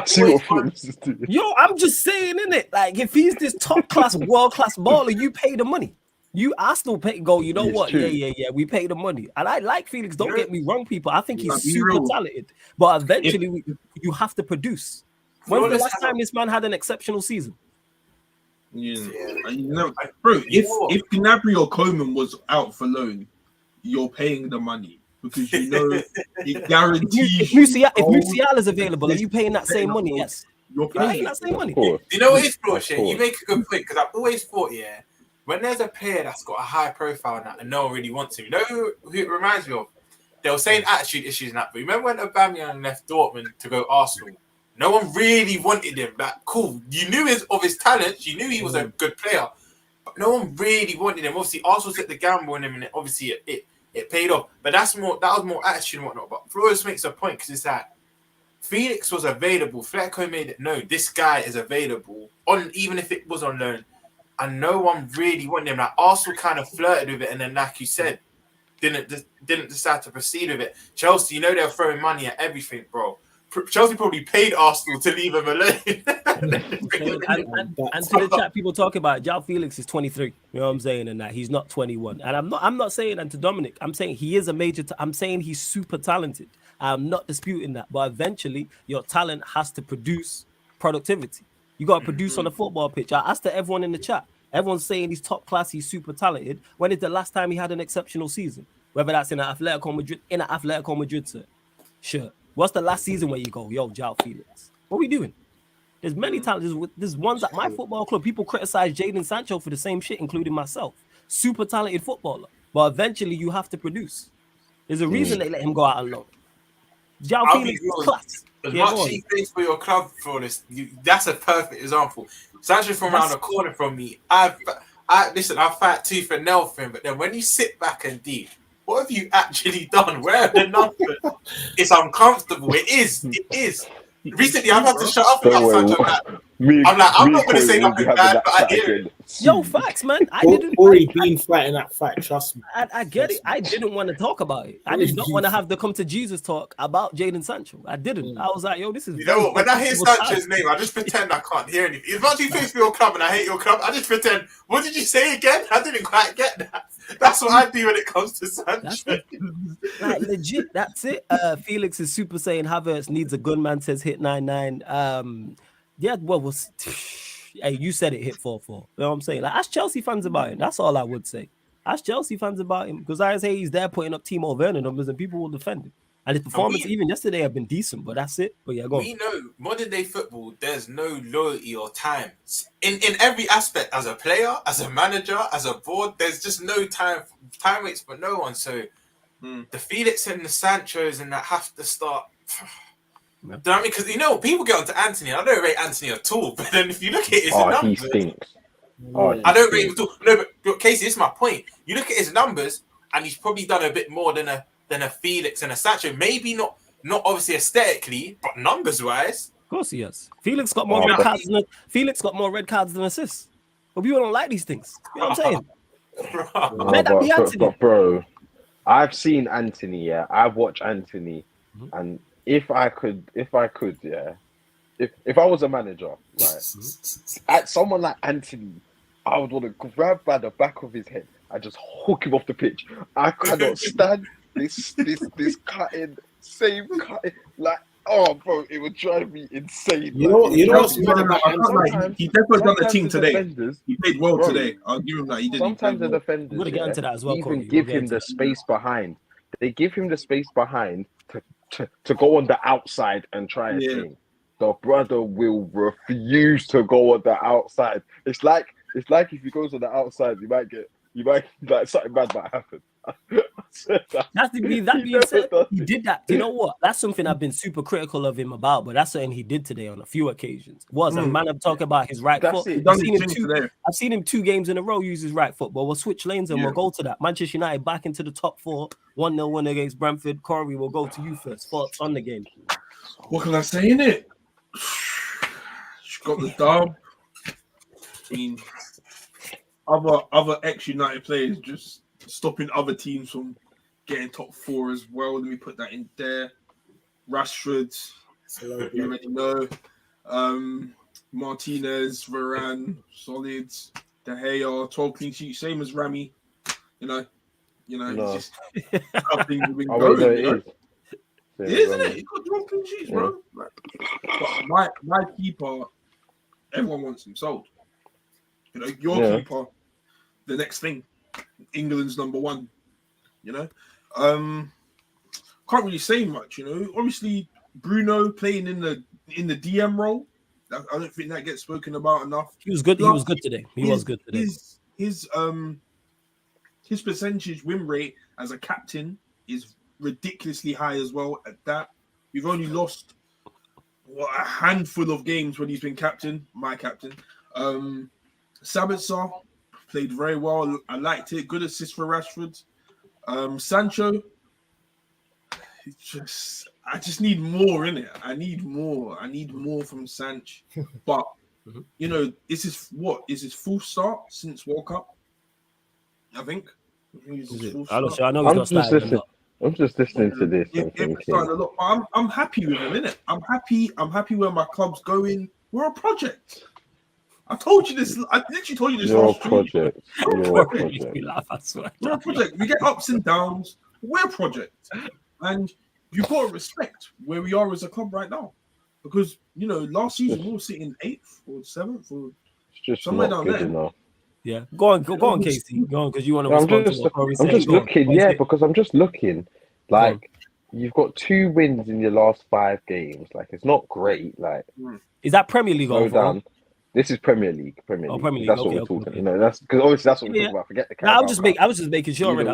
see what Felix is doing. Yo, I'm just saying, innit? Like, if he's this top class, world class baller, you pay the money. You Arsenal go, you know what? True. Yeah, we pay the money. And I like Felix, don't get me wrong, people. I think he's super talented. But eventually, you have to produce. When was the last time this man had an exceptional season? Bro, if Gnabry or Coman was out for loan, you're paying the money. because you know it guarantees. If goals. Musiala is available, are you paying that same money? Yes. You're You're paying paying that same money. Of course. You know what is Of bullshit? You course. make a good point because I've always thought, yeah, when there's a player that's got a high profile now and no one really wants him, you know who it reminds me of? They were saying attitude issues and that, but remember when Aubameyang left Dortmund to go Arsenal? No one really wanted him. Like, cool, you knew his talents, you knew he was a good player, but no one really wanted him. Obviously, Arsenal took the gamble on him, and obviously it paid off. But that was more attitude and whatnot. But Flores makes a point because it's that Felix was available. Flecko made it known this guy is available on, even if it was on loan, and no one really wanted him. Like Arsenal kind of flirted with it, and then, like you said, didn't decide to proceed with it. Chelsea, you know, they're throwing money at everything, bro. Chelsea probably paid Arsenal to leave him alone. and to the chat, people talking about Joao Felix is 23. You know what I'm saying? And that he's not 21. And I'm not saying that to Dominic. I'm saying he is a major. I'm saying he's super talented. I'm not disputing that. But eventually, your talent has to produce productivity. You got to produce on the football pitch. I asked everyone in the chat. Everyone's saying he's top class. He's super talented. When is the last time he had an exceptional season? Whether that's in an Atletico Madrid, sir. Sure. What's the last season where you go, yo, Joao Felix? What are we doing? There's many talents. There's ones at my football club. People criticize Jadon Sancho for the same shit, including myself. Super talented footballer. But eventually you have to produce. There's a reason they let him go out on loan. Joao Felix is class. As much he plays for your club, for this, that's a perfect example. Sancho from around the corner from me. I fight tooth and nail for him, but then when you sit back and deep, what have you actually done? Where are the numbers? It's uncomfortable. It is. Recently, I've had to shut up about Sancho. I'm not going to say nothing bad, but I hear it. Yo, facts, man. Already been fighting that fight, trust me. I get it. I didn't want to talk about it. I did not want to have the come to Jesus talk about Jadon Sancho. I didn't. I was like, yo, this is. You know what? When I hear Sancho's name, I just pretend I can't hear anything. As much as he plays for your club and I hate your club, I just pretend. What did you say again? I didn't quite get that. That's what I do when it comes to Sancho. Like legit, that's it. Felix is super saying Havertz needs a gunman, says hit 9-9. Yeah, hey, you said it hit 4-4. You know what I'm saying? Like, ask Chelsea fans about him. That's all I would say. Ask Chelsea fans about him because I say he's there putting up Timo Werner numbers and people will defend him. And his performance even yesterday have been decent, but that's it. But yeah, go on. We know modern day football, there's no loyalty or time. In every aspect, as a player, as a manager, as a board, there's just no time. Time waits for no one. So the Felix and the Sanchos and that have to start. Do you know what I mean? Because people get onto Anthony. I don't rate Anthony at all. But then if you look at his numbers, he stinks. I don't rate him at all. No, but Casey, this is my point. You look at his numbers, and he's probably done a bit more than a Felix and a Sancho. Maybe not obviously aesthetically, but numbers wise. Of course he has. Felix got more red cards than assists. But people don't like these things. You know what I'm saying? But bro, I've seen Anthony. Yeah, I've watched Anthony, and if I could, yeah, if I was a manager, right, at someone like Anthony, I would want to grab by the back of his head and just hook him off the pitch. I cannot stand this cutting, same cutting, like. Oh, bro, it would drive me insane. You know what's good about him? He definitely done the team today. He played well today. I'll give him that. He did. Sometimes the defenders get into that as well, even give him the space behind. They give him the space behind to go on the outside and try and thing. The brother will refuse to go on the outside. It's like if he goes on the outside, you might like something bad might happen. That being said, he did that. You know what? That's something I've been super critical of him about, but that's something he did today on a few occasions. And man, I'm talking about his right foot. I've seen him 2 games in a row use his right foot, but we'll switch lanes and we'll go to that. Manchester United back into the top 4, 1-0 win against Brentford. Corey, will go to you first. Thoughts on the game? What can I say in it? She got the dub. I mean, other ex-United players just stopping other teams from getting top 4 as well. Let me put that in there. Rashford, you already know. Martinez, Varane, solid. De Gea, 12 clean sheets, same as Rami. No. It's just a couple things have been going. It is, isn't it? He's got 12 clean sheets, bro. But my keeper, everyone wants him sold. Your keeper, the next thing. England's number 1, can't really say much. You know, obviously Bruno playing in the DM role. I don't think that gets spoken about enough. He was good. He was good today. He was good today. His percentage win rate as a captain is ridiculously high as well. At that, we've only lost a handful of games when he's been captain. My captain, Sabitzer played very well. I liked it. Good assist for Rashford. Sancho, I just need more in it. I need more from Sanch. But you know, is his full start since World Cup? I think. I know he's not starting. I'm just listening to this and thinking. I'm happy with him, innit? I'm happy where my club's going. We're a project. I told you this. I literally told you this. You're a last project. You're a project. We're a project. We get ups and downs. We're a project, and you've got to respect where we are as a club right now, because you know last season we were sitting 8th or 7th or somewhere down there. Enough. Yeah, go on, Casey. Go on, because you want to respond to what Corey said. I'm just looking, because I'm just looking. Like, you've got 2 wins in your last 5 games. Like, it's not great. Like, is that Premier League overall? Down. This is Premier League. Premier League. That's what we're talking. You know, that's because obviously that's what we're talking about. Forget the Carabao. I was just making sure. You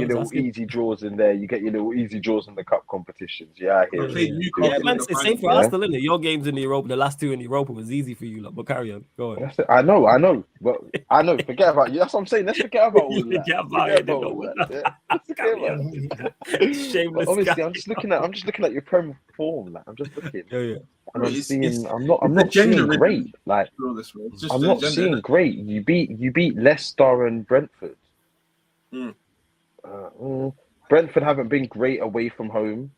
little easy draws in there. You get your little easy draws in the cup competitions. Yeah, I hear it. It's same for us, still, isn't it? Your games in the Europa, the last 2 in the Europa was easy for you, but carry on. Go on. I know. But I know. Forget about you. That's what I'm saying. Let's forget about all that. Shameless. Obviously, I'm just looking at your Premier form. Like, I'm just looking. Yeah. And I'm not seeing great. Like, I'm not seeing great. You beat Leicester and Brentford. Brentford haven't been great away from home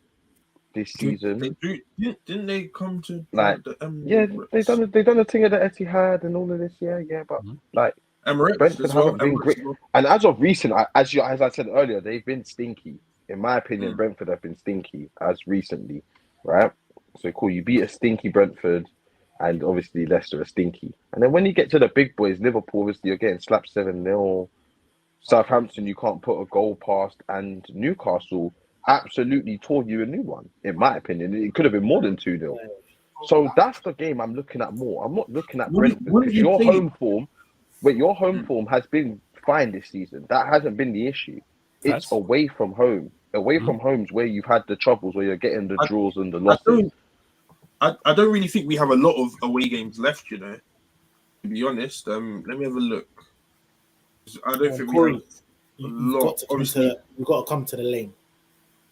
this season. Didn't they come to they done a thing at the Etihad and all of this. Yeah, but like Emirates, Brentford haven't been great. And as of recent, as I said earlier, they've been stinky. In my opinion, Brentford have been stinky as recently, right? So cool, you beat a stinky Brentford, and obviously Leicester are stinky. And then when you get to the big boys, Liverpool, obviously you're getting slapped 7-0. Southampton, you can't put a goal past, and Newcastle absolutely tore you a new one. In my opinion, it could have been more than 2-0. So that's the game I'm looking at more. I'm not looking at Brentford because your home form has been fine this season. That hasn't been the issue. It's away from home. Away from home's where you've had the troubles, where you're getting the draws and the losses. I don't really think we have a lot of away games left, you know. To be honest, let me have a look. I don't think we have a lot. We've got to come to the lane.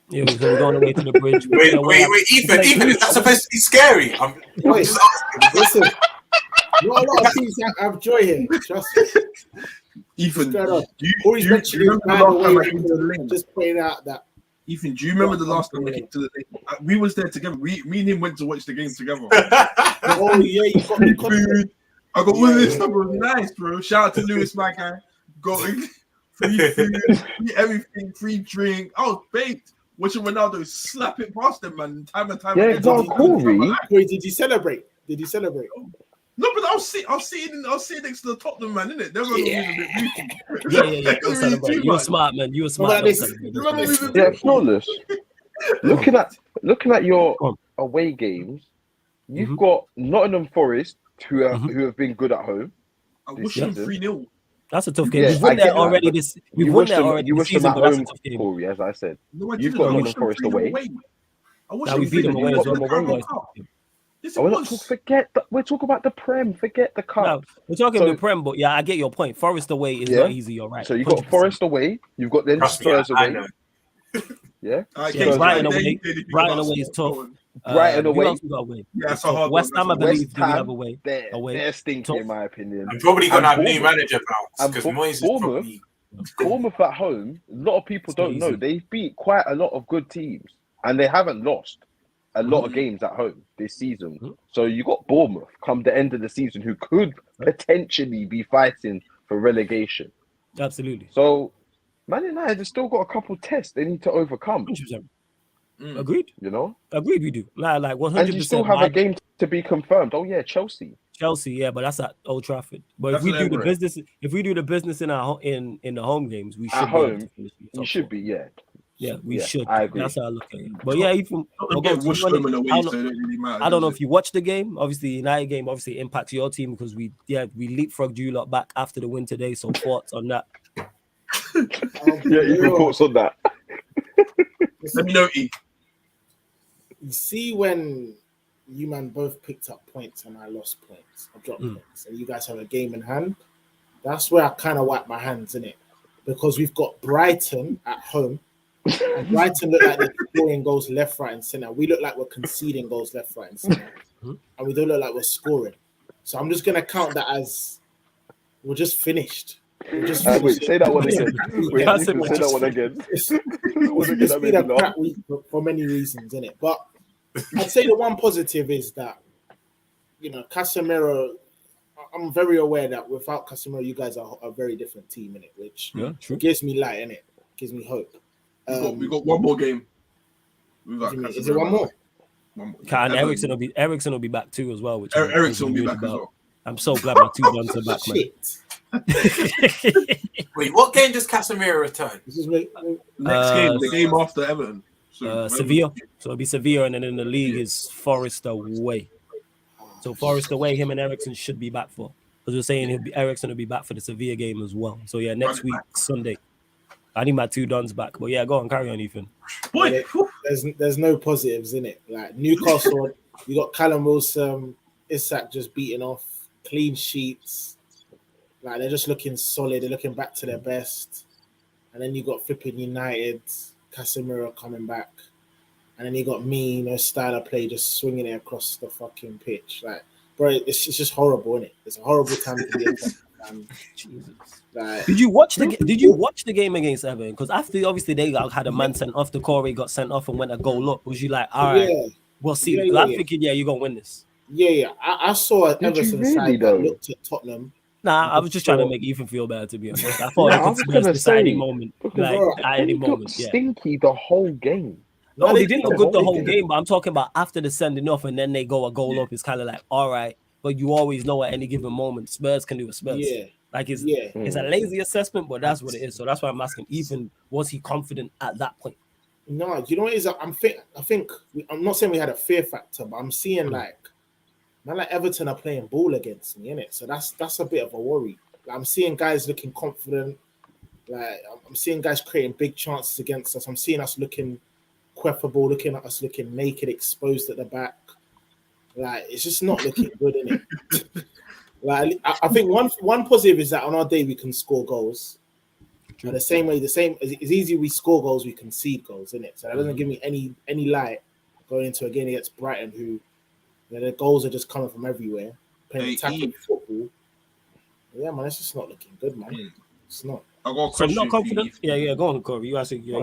Yeah, we're going away to the bridge. Wait, Ethan, is that supposed to be scary? Listen, not a lot of things have joy here. Trust me. Ethan, do you just pointing out that. Ethan, do you remember the last time we kicked to the lane? We was there together. Me and him went to watch the game together. Oh yeah, you got me food. I got all this stuff. It was nice, bro. Shout out to Lewis, my guy. Got free food, free everything, free drink. I was baked. Watching Ronaldo slap it past them, man. Time and time again. Yeah, no, cool, Wait, did you celebrate? No, but I was sitting next to the Tottenham man, innit? They were a bit Yeah. You were smart, man. You were smart. Yeah, flawless. Looking at your away games, you've got Nottingham Forest, who have been good at home. I wish them 3-0. That's a tough game. We've won there already. We've won there already. You wish them at home, Corey, as I said. No, you've got Nottingham Forest away. We beat them away as well. We're talking about the Prem. Forget the cup. No, we're talking the Prem, but yeah, I get your point. Forest away is not easy. You're right. So you've got Forest away. You've got then Spurs away. Yeah. Brighton away. Brighton away is tough. Brighton away. Yeah, so hard. West Ham, I believe, we have away. They're stinky, in my opinion. I'm probably gonna have new manager bounce because Moyes is probably. Bournemouth at home. A lot of people don't know they've beat quite a lot of good teams, and they haven't lost a lot of games at home this season. So you got Bournemouth come the end of the season who could potentially be fighting for relegation. Absolutely. So Man United have still got a couple tests they need to overcome. 100%. Agreed. You know? Agreed, we do. Like 100%. And you still have a game to be confirmed. Oh yeah, Chelsea, yeah, but that's at Old Trafford. But if we do the business in our in the home games, we should at home. You should be, yeah. Yeah, we Yeah, should. I agree. That's how I look at it. But yeah, even Don't get washed home and away, so it don't really matter. I don't know if you watched the game. Obviously, the United game obviously impacts your team because we leapfrogged you lot back after the win today. So thoughts on that? Yeah, even thoughts on that. Let me know, E. You see when you man both picked up points and I lost points, I dropped points, and you guys have a game in hand. That's where I kind of wipe my hands in it, because we've got Brighton at home. And Brighton look like they're scoring goals left, right, and center. We look like we're conceding goals left, right, and center, and we don't look like we're scoring. So I'm just gonna count that as we're just finished. We're just finished. Wait, say that one again. Wait, That's you can say that one again. It's been a crap week for many reasons, innit? But I'd say the one positive is that, you know, Casemiro. I'm very aware that without Casemiro, you guys are a very different team, innit? Which gives me light, innit? Gives me hope. We got one more game. Is it one more? And Eriksen will be back too as well. Which Eriksen will be back as well. I'm so glad my 2 guns are back, man. Wait, what game does Casemiro return? This is Next game, the game after Everton. Sevilla. So it'll be Sevilla, and then in the league is Forest away. So Forest away, him and Eriksen should be back for. Because we're saying Eriksen will be back for the Sevilla game as well. So yeah, next week Sunday. I need my 2 dons back. But yeah, go on, carry on, Ethan. Boy, there's no positives in it. Like Newcastle, you got Callum Wilson, Isak just beating off, clean sheets. Like they're just looking solid. They're looking back to their best. And then you got flipping United, Casemiro coming back. And then you got me, you know, style of play, just swinging it across the fucking pitch. Like, bro, it's just horrible, isn't it? It's a horrible time to be a fan. Jesus. Like, Did you watch the game against Everton? Because after obviously they had a man sent off, the Corey got sent off and went a goal up. Was you like, all right, we'll see? I'm thinking, you're gonna win this. Yeah. I saw Everton side that looked at Tottenham. Nah, I was just trying to make Ethan feel better, to be honest. I thought it could be a any moment, at any moment. Stinky the whole game. No, they didn't look good the whole game, but I'm talking about after the sending off and then they go a goal up. It's kind of like, all right, but you always know at any given moment Spurs can do a Spurs. Yeah. Like it's a lazy assessment, but that's what it is. So that's why I'm asking. Ethan, was he confident at that point? No, you know what it is? I think I'm not saying we had a fear factor, but I'm seeing like Everton are playing ball against me, innit? So that's a bit of a worry. Like, I'm seeing guys looking confident. Like I'm seeing guys creating big chances against us. I'm seeing us looking queffable, looking at us looking naked, exposed at the back. Like it's just not looking good, innit? Like I think one positive is that on our day we can score goals. And the same it's easy we score goals, we concede goals, innit? So that doesn't give me any light going into a game against Brighton, who, you know, their goals are just coming from everywhere, playing attacking football. Yeah, man, it's just not looking good, man. It's not. I got a question. So not confident? Yeah, go on, Corey. You asking? I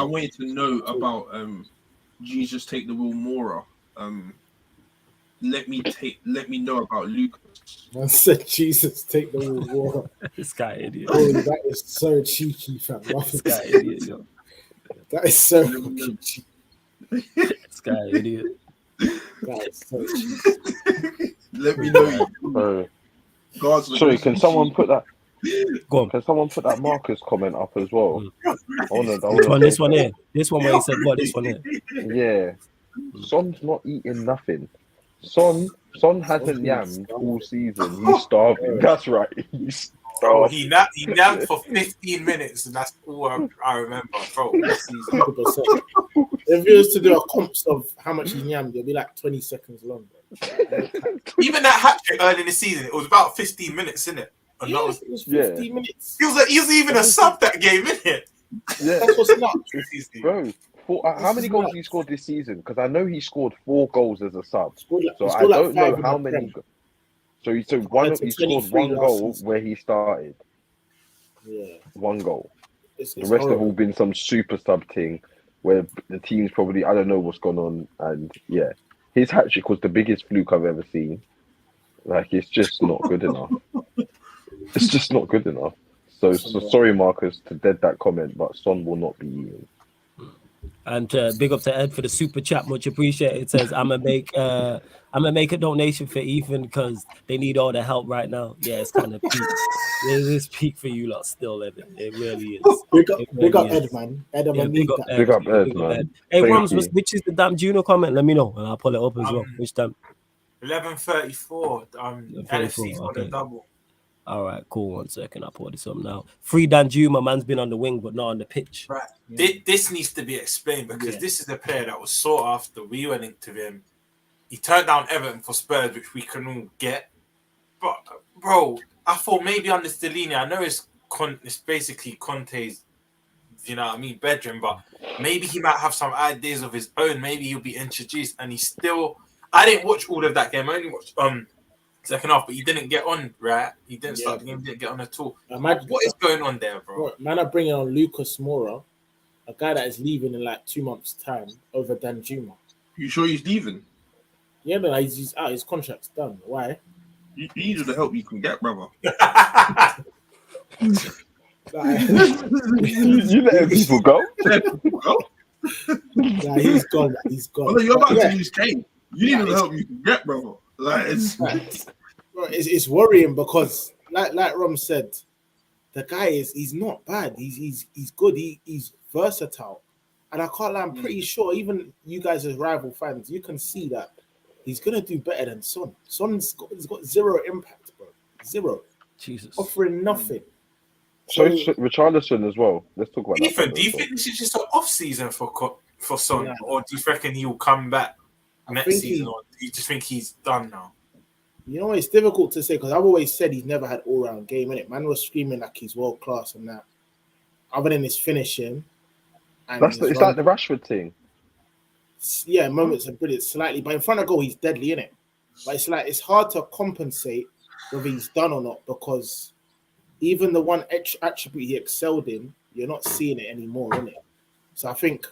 wanted to know about Jesus take the wheel, Moura. Let me know about Lucas. Man said Jesus take the wheel. This guy idiot. Oh, that is so cheeky, fam. This guy idiot. Yo. That is so cheeky. This guy idiot. That is so cheeky. Let me know. Sorry, can someone put that? Go on. Can someone put that Marcus comment up as well? This one here. This one where he said, "What? This one here." Yeah. Son's not eating nothing. Son hasn't yammed all season. He's starving. That's right. He's Bro, he napped for 15 minutes, and that's all I remember. Bro, this season. 100%. If you was to do a comps of how much he yammed, it'll be like 20 seconds long. Even that hat trick early in the season, it was about 15 minutes, innit? Yeah, it was 15 minutes. He was even a sub that game, innit? Yeah, that's what's nuts. Bro, how many goals he scored this season? Because I know he scored 4 goals as a sub. So I don't know how many. So he scored one goal where he started. Yeah, 1 goal. It's the rest horrible. have all been some super sub thing where the team's probably, I don't know what's gone on, and yeah, his hat trick was the biggest fluke I've ever seen. Like, it's just not good enough. It's just not good enough. So sorry, Marcus, to dead that comment, but Son will not be eating. And big up to Ed for the super chat, much appreciated. It says I'm gonna make a donation for Ethan because they need all the help right now. Yeah, it's kind of peak. It is peak for you lot still, Ed. It really is. Big up Ed, man. Ed, I'm Yeah, gonna big need up that. Ed. Big up Ed, Big up man. Ed. Hey, Thank Roms, you. which is the damn Juno comment? Let me know and I'll pull it up as well. Which time? 11:34. LFC for the okay. double. All right, cool. 1 second, I'll pull this up now. Free Danjuma, man's been on the wing but not on the pitch. Right. This needs to be explained because this is a player that was sought after. We went into him. He turned down Everton for Spurs, which we can all get. But bro, I thought maybe under Stellini, I know it's basically Conte's, you know what I mean, bedroom, but maybe he might have some ideas of his own. Maybe he'll be introduced, and he's still. I didn't watch all of that game. I only watched second half, but he didn't get on, right? He didn't start the game, didn't get on at all. What is going on there, bro? Man, I'm bringing on Lucas Moura, a guy that is leaving in like 2 months' time over Danjuma. You sure he's leaving? Yeah, no, he's out. His contract's done. Why? You need the help you can get, brother. You letting people go? Nah, he's gone. He's gone. Oh, no, you're about to lose Kane. You need the help you can get, brother. Like it's worrying because, like Rom said, the guy he's not bad. He's good. He's versatile, and I can't lie. I'm pretty sure even you guys as rival fans, you can see that he's gonna do better than Son. He's got zero impact, bro. Zero. Jesus. Offering nothing. So Richarlison as well. Let's talk about that. Ethan, do you think this is just an off season for Son, or do you reckon he will come back next season, or do you just think he's done now? You know, it's difficult to say because I've always said he's never had all-round game, innit? Man was screaming like he's world-class and that. Other than his finishing. And It's like the Rashford thing. Yeah, moments are brilliant, slightly. But in front of goal, he's deadly, innit? But it's like, it's hard to compensate whether he's done or not because even the one attribute he excelled in, you're not seeing it anymore, innit? So I think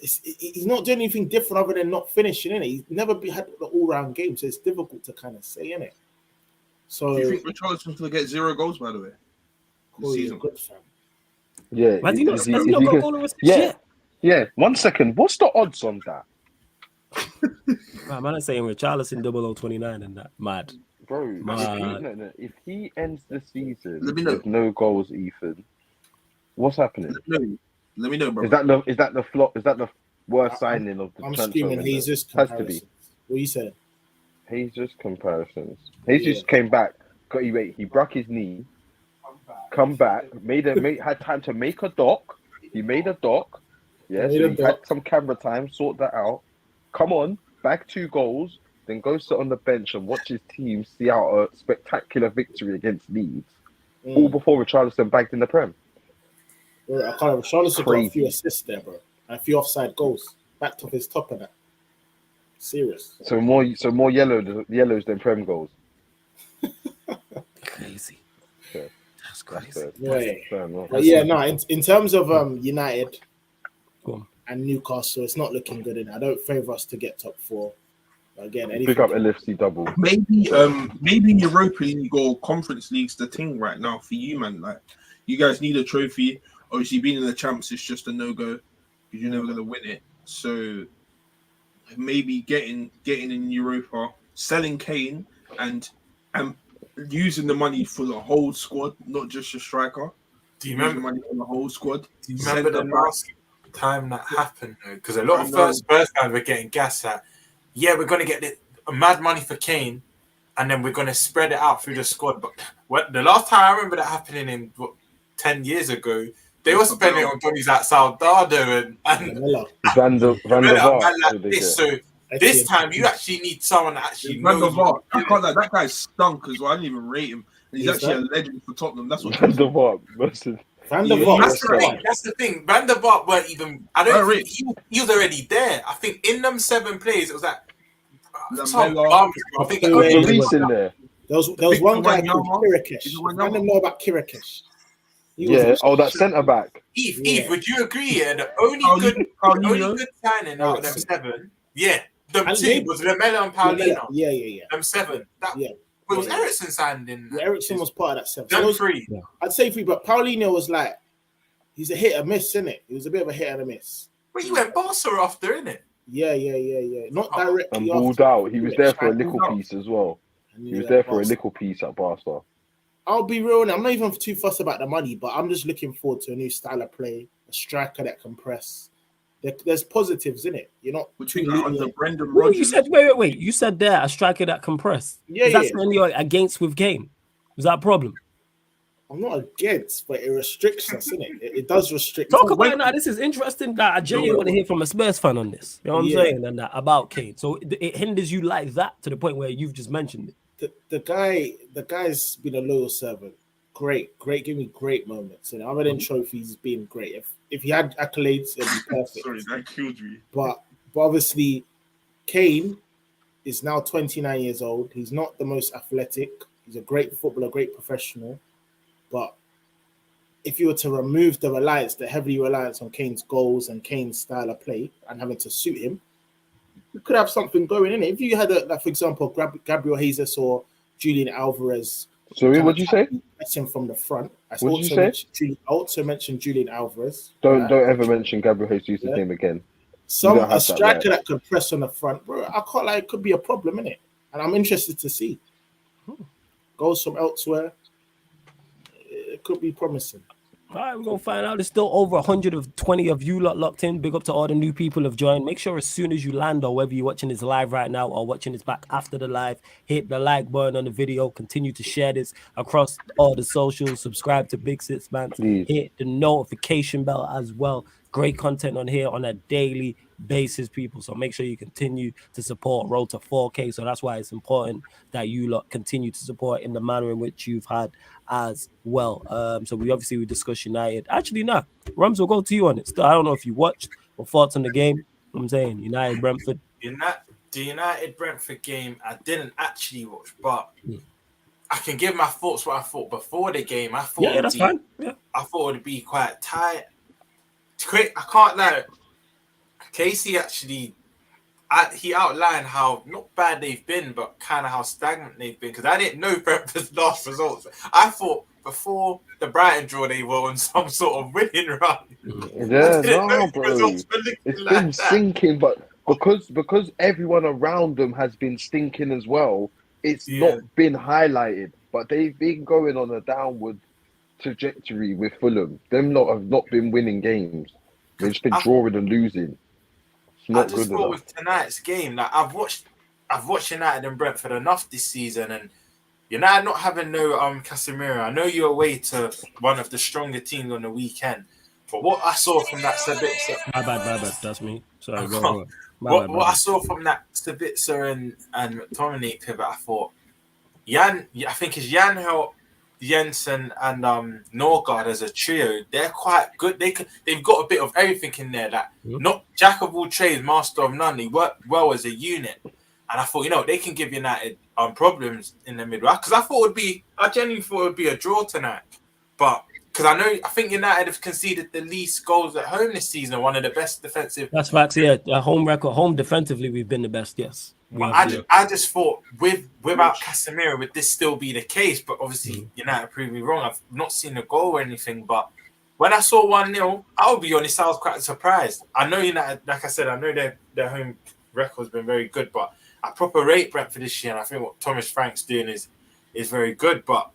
he's not doing anything different other than not finishing, innit? He's never had the all-round game, so it's difficult to kind of say, innit? So do you think Richarlison's going to get 0 goals, by the way? This season? Good, fam. Yeah. Has he not got a goal or assist yet? Yeah. 1 second. What's the odds on that? Man, I'm saying Richarlison 0029 and that. Mad. Bro, if he ends the season Let me know. with no goals, Ethan, what's happening? Let me know, bro. Is that the flop? Is that the worst signing of the I'm transfer screaming window? Jesus Has to comparisons. be. What you saying? Jesus comparisons. Jesus came back. He broke his knee. Come back. Had time to make a doc. He made a doc. Yeah, so he had some camera time. Sort that out. Come on, bag 2 goals. Then go sit on the bench and watch his team see out a spectacular victory against Leeds. All before Richarlison bagged in the Prem. Bro, I can't. Charlotte got a few assists there, bro, and a few offside goals. Backed off his top of that. Serious. So more yellows than Prem goals. Crazy. Okay. That's crazy. In terms of United Go on. and Newcastle, it's not looking good. I don't favour us to get top 4. But again, Pick up LFC double. Maybe Europa League or Conference League's the thing right now for you, man. Like, you guys need a trophy. Obviously, being in the champs is just a no-go because you're never going to win it. So maybe getting in Europa, selling Kane, and using the money for the whole squad, not just your striker. Do you remember the money for the whole squad? Do you remember the last time that happened? Because a lot of Spurs fans were getting gas at, yeah, we're going to get a mad money for Kane, and then we're going to spread it out through the squad. But the last time I remember that happening in 10 years ago, they were spending on bodies like Soldado and Van der Vaart. Like this. So this time you actually need someone that actually knows. I can't lie, that guy stunk as well. I didn't even rate him. And he's actually a legend for Tottenham. That's what Van der Vaart. That's the thing. Van der Vaart weren't even. I don't think he was already there. I think in them 7 players, it was like some bums. I think in there. There was one guy called Kirikesh. I don't know about Kirikesh. That centre back. Eve, would you agree? Yeah, the only good signing out of them 7, them 2 was Lamela and Paulino. Yeah. Them 7. It was Ericsson signed in. Ericsson was part of that 7. Them 3. I'd say 3, but Paulino was like he's a hit and miss, isn't it? He was a bit of a hit and a miss. Well, you went Barca after, innit? Yeah. Not directly. And balled after. out. He was there for a Balled little out. piece as well. And He was yeah, there for a Barca. little piece at Barca. I'll be real. I'm not even too fussed about the money, but I'm just looking forward to a new style of play, a striker that can press. There's positives in it. You're not Which too we got under lenient. Brendan Ooh, Rodgers. you said wait. You said there a striker that compress. Yeah, Is that yeah. something you're against with Kane? Is that a problem? I'm not against, but it restricts us, innit? It does restrict. Talk us. about it now. This is interesting. That I genuinely want to hear from a Spurs fan on this. You know what I'm Yeah. saying? And that about Kane. So it hinders you like that to the point where you've just mentioned it. The guy's been a loyal servant. Great, give me great moments. And other than trophies, he's been great. If he had accolades, it'd be perfect. Sorry, that killed me. But obviously, Kane is now 29 years old. He's not the most athletic. He's a great footballer, great professional. But if you were to remove the heavy reliance on Kane's goals and Kane's style of play and having to suit him, you could have something going in it. If you had, for example, Gabriel Jesus or Julian Alvarez. Sorry, what did you say? Him from the front. I What did you say? also mentioned Julian Alvarez. Don't ever mention Gabriel Jesus' name again. A striker that could press on the front, bro. I can't lie, it could be a problem, innit? And I'm interested to see. Goals from elsewhere. It could be promising. All right, we're going to find out. There's still over 120 of you lot locked in. Big up to all the new people who have joined. Make sure as soon as you land, or whether you're watching this live right now or watching this back after the live, hit the like button on the video. Continue to share this across all the socials. Subscribe to Big Six Bands. Hit the notification bell as well. Great content on here on a daily basis, people. So make sure you continue to support Road to 4K. So that's why it's important that you lot continue to support in the manner in which you've had as well. So we discussed United. Actually, no. Rums will go to you on it. Still, I don't know if you watched or thoughts on the game. I'm saying United, Brentford. The United Brentford game, I didn't actually watch, but I can give my thoughts what I thought before the game. I thought that's fine. Yeah. I thought it would be quite tight. Quick, I can't lie. Casey actually, he outlined how not bad they've been, but kind of how stagnant they've been. Because I didn't know Brentford's last results. I thought before the Brighton draw, they were on some sort of winning run. Yeah, no, bro. It's been sinking, but because everyone around them has been stinking as well, it's not been highlighted. But they've been going on a downward trajectory with Fulham. Them lot have not been winning games. They've just been drawing and losing. It's not I just good thought enough. with tonight's game, like I've watched United and Brentford enough this season, and United not having no Casemiro. I know you're away to one of the stronger teams on the weekend, but what I saw from that Sabitzer, My bad. That's me. Sorry, go on. What I saw from that Sabitzer and McTominay pivot, I thought I think it's Jan Jensen and Norgard as a trio, they're quite good. They've got a bit of everything in there. That not jack of all trades, master of none. They work well as a unit, and I thought they can give United problems in the middle. Because I genuinely thought it would be a draw tonight, but because I think United have conceded the least goals at home this season, one of the best defensive. That's facts. Yeah, home record, home defensively, we've been the best. Yes. I just thought without Casemiro, would this still be the case? But obviously, United proved me wrong. I've not seen a goal or anything. But when I saw 1-0, I'll be honest, I was quite surprised. I know United, like I said, I know their home record's been very good, but I proper rate Brentford this year, and I think what Thomas Frank's doing is very good. But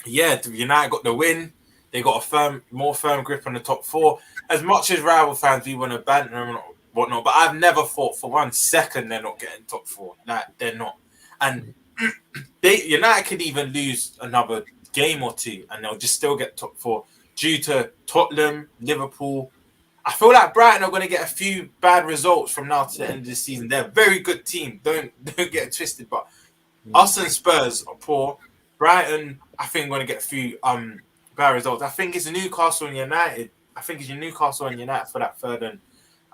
yeah, United got the win. They got a more firm grip on the top four. As much as rival fans, we want to banter them and whatnot, but I've never thought for 1 second they're not getting top four. Like, they're not. And United could even lose another game or two and they'll just still get top four due to Tottenham, Liverpool. I feel like Brighton are going to get a few bad results from now to the end of the season. They're a very good team. Don't get it twisted, but us and Spurs are poor. Brighton, I think, are going to get a few bad results. I think it's Newcastle and United. For that third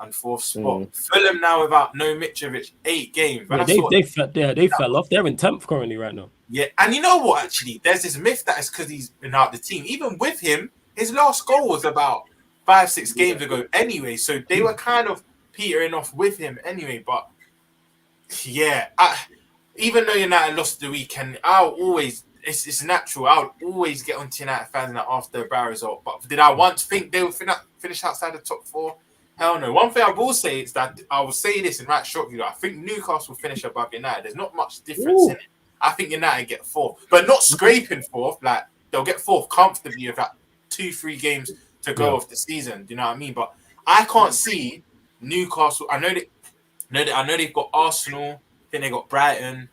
and fourth spot. Fulham now without no Mitrovic, 8 games. They fell off. They're in 10th currently right now. Yeah, and you know what? Actually, there's this myth that it's because he's been out of the team. Even with him, his last goal was about 5-6 games ago anyway. So they were kind of petering off with him anyway. But yeah, even though United lost the weekend, I'll always it's natural. I would always get onto United fans like after a bad result. But did I once think they would finish outside the top 4? Hell no. One thing I will say is that I will say this and might shock you. I think Newcastle will finish above United. There's not much difference in it. I think United get 4th, but not scraping 4th. Like they'll get 4th comfortably with like 2-3 games to go of the season. Do you know what I mean? But I can't see Newcastle. I know they've got Arsenal. I think they got Brighton.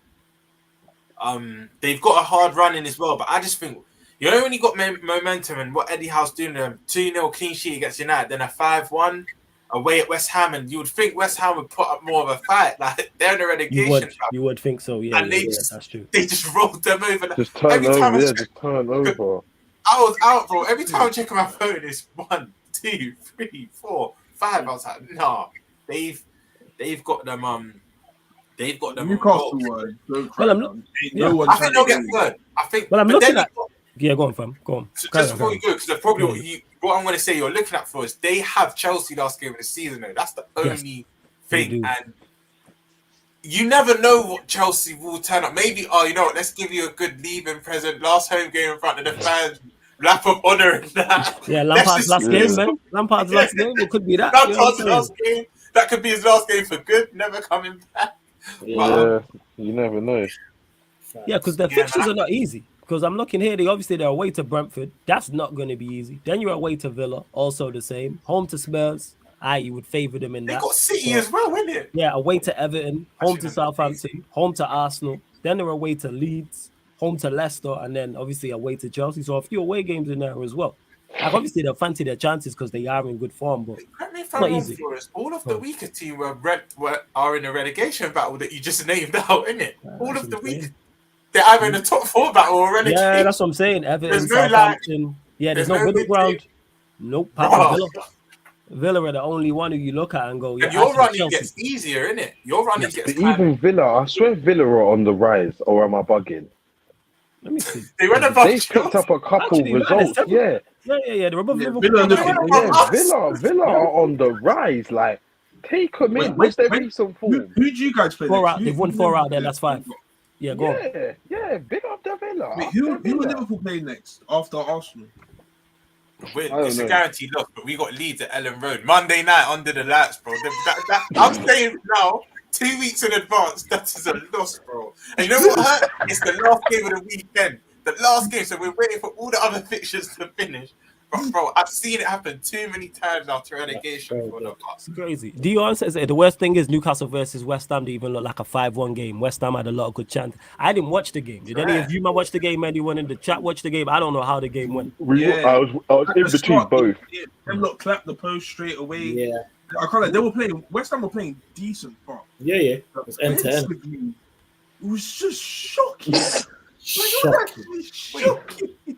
They've got a hard run in as well, but I just think you know when you got momentum and what Eddie Howe's doing them 2-0 clean sheet against United, then a 5-1 away at West Ham, and you would think West Ham would put up more of a fight. Like they're in a relegation. You would think so, yeah. And that's true. They just rolled them over. Just turn over, just turn over. I was out, bro. Every time I'm checking my phone, it's 1, 2, 3, 4, 5. I was like, nah, they've got them. They've got them. Newcastle were. I think they'll get 3rd. I think. Well, I'm looking at. Yeah, go on, fam. Go on. So just before you go, because probably what I'm going to say you're looking at for is they have Chelsea last game of the season. Though that's the only thing, and you never know what Chelsea will turn up. Maybe, you know what? Let's give you a good leaving present. Last home game in front of the fans. Lap of honor and that. Yeah, Lampard's last game, man. Lampard's last game. It could be that. Lampard's last game. That could be his last game for good. Never coming back. Yeah, you never know. Yeah, because the fixtures are not easy. Because I'm looking here, they're away to Brentford. That's not going to be easy. Then you're away to Villa, also the same. Home to Spurs. You would favour them in that. They got City as well, isn't it? Yeah, away to Everton, home to Southampton, home to Arsenal. Then they're away to Leeds, home to Leicester, and then obviously away to Chelsea. So a few away games in there as well. Like obviously they'll fancy their chances because they are in good form, but it's not easy. All of the weaker teams are in a relegation battle that you just named out, isn't it? All of the weaker. They're either in the top 4 battle or relegation. Yeah, that's what I'm saying. Everton, there's Southampton. There's no middle ground. Nope. Villa are the only one who you look at and go, yeah. And your running gets easier, innit? Your running gets even Villa, I swear Villa are on the rise, or am I bugging? Let me see. They went above. They picked up a couple results. Yeah. They're above Liverpool. Villa are on the rise. Like, take them in. What's their recent form? Who do you guys play? 4 out. They've won 4 out there. That's 5. Yeah, go on. Yeah, big up the Villa. Wait, who are Liverpool playing next after Arsenal? It's a guaranteed loss, but we got Leeds at Ellen Road Monday night under the lights, bro. I'm saying now, 2 weeks in advance, that is a loss, bro. And you know what hurt? It's the last game of the weekend. The last game, so we're waiting for all the other fixtures to finish. But bro, I've seen it happen too many times after relegation. It's crazy. Dion says the worst thing is Newcastle versus West Ham. They even look like a 5-1 game. West Ham had a lot of good chance. I didn't watch the game. Did any of you watch the game? Anyone in the chat watch the game? I don't know how the game went. I was in between both. Them lot clapped the post straight away. Yeah. I call it. They were playing. West Ham were playing decent, bro. Yeah. It was end to end. It was just shocking.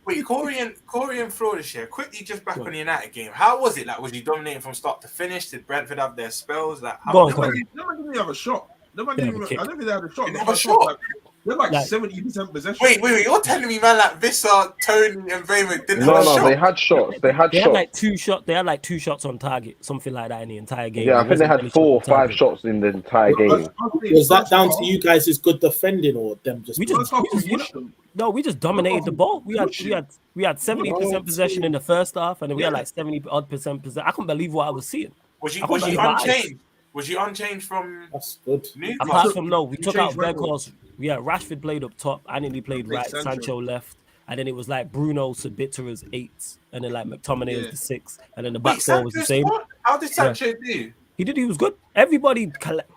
Wait, Corey and Flores here. Quickly, just back on the United game. How was it? Like, was he dominating from start to finish? Did Brentford have their spells? Like, nobody didn't have a shot. I don't think they had a shot. They have a shot. They're like 70% possession. Wait, you're telling me, man, like Vissa, Tony, and Vayman didn't have a shot? No, they had shots. They had like 2 shots. They had like 2 shots on target, something like that in the entire game. Yeah, I think they had 4 or 5 shots in the entire game. Was that down to you guys' good defending or them just? We just dominated the ball. We had 70% possession in the first half, and then we had like 70% possession. I couldn't believe what I was seeing. Was you unchanged? Was you unchanged from? That's good. Apart from we took out Weghorst. Yeah, Rashford played up top, and then he played right. Sancho left, and then it was like Bruno Sabitzer as 8, and then like McTominay as the 6, and then the back four was the same. How did Sancho do? He did. He was good. Everybody.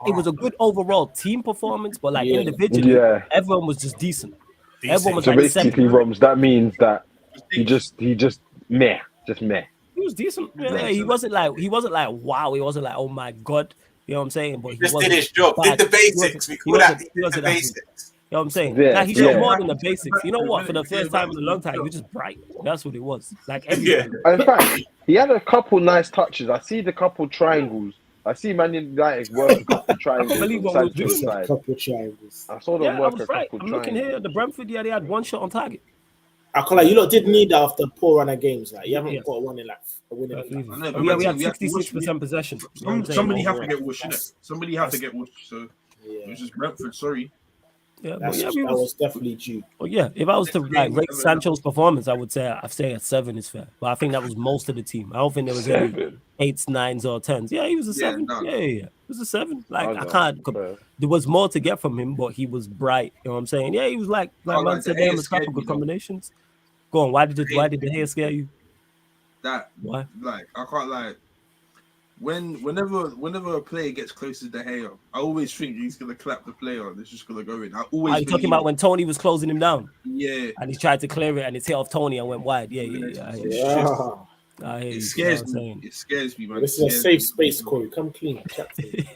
It was a good overall team performance, but like individually, everyone was just decent. Everyone was so like basically, Roms, that means that he just meh. He was decent. Yeah, he wasn't like wow. He wasn't like oh my god. You know what I'm saying? But he just did his job. Did the basics. We call that the basics. You know what I'm saying? Yeah, like, he showed more than the basics. You know what? For the first time in a long time, he was just bright. That's what it was. Like everything. In fact, he had a couple nice touches. I see the couple triangles. I see Man United work a couple triangles. Couple triangles. I saw them work a couple I'm triangles. looking here. The Brentford, they had 1 shot on target. I call you lot did need that after poor run of games. Like you haven't got one in like a winning. We had 66% possession. Somebody have to get washed, innit? Somebody have to get washed. So it was just Brentford. Sorry. Yeah, but That's, yeah, that was definitely due. But yeah, if I was to like rate Seven. Sancho's performance, I'd say a 7 is fair. But I think that was most of the team. I don't think there was any 8s, 9s, or 10s. Yeah, he was a 7. no. Yeah. It was a 7. Like I I know, can't. fair. There was more to get from him, but he was bright. You know what I'm saying? Yeah, he was like Oh, man like, said, De Gea there was a couple scared good me, though. combinations. Go on. Why did the hair scare you? That Why? like I can't like whenever a player gets close to De Gea, I always think he's gonna clap the player and it's just gonna go in. I always Are you talking about when Tony was closing him down? Yeah. And he tried to clear it and it hit off Tony and went wide. Yeah. I hear you. I hear It you. scares You know what I'm me. saying? It scares me, man. This It is a scares safe me. space, Corey. Come clean. Chat to me.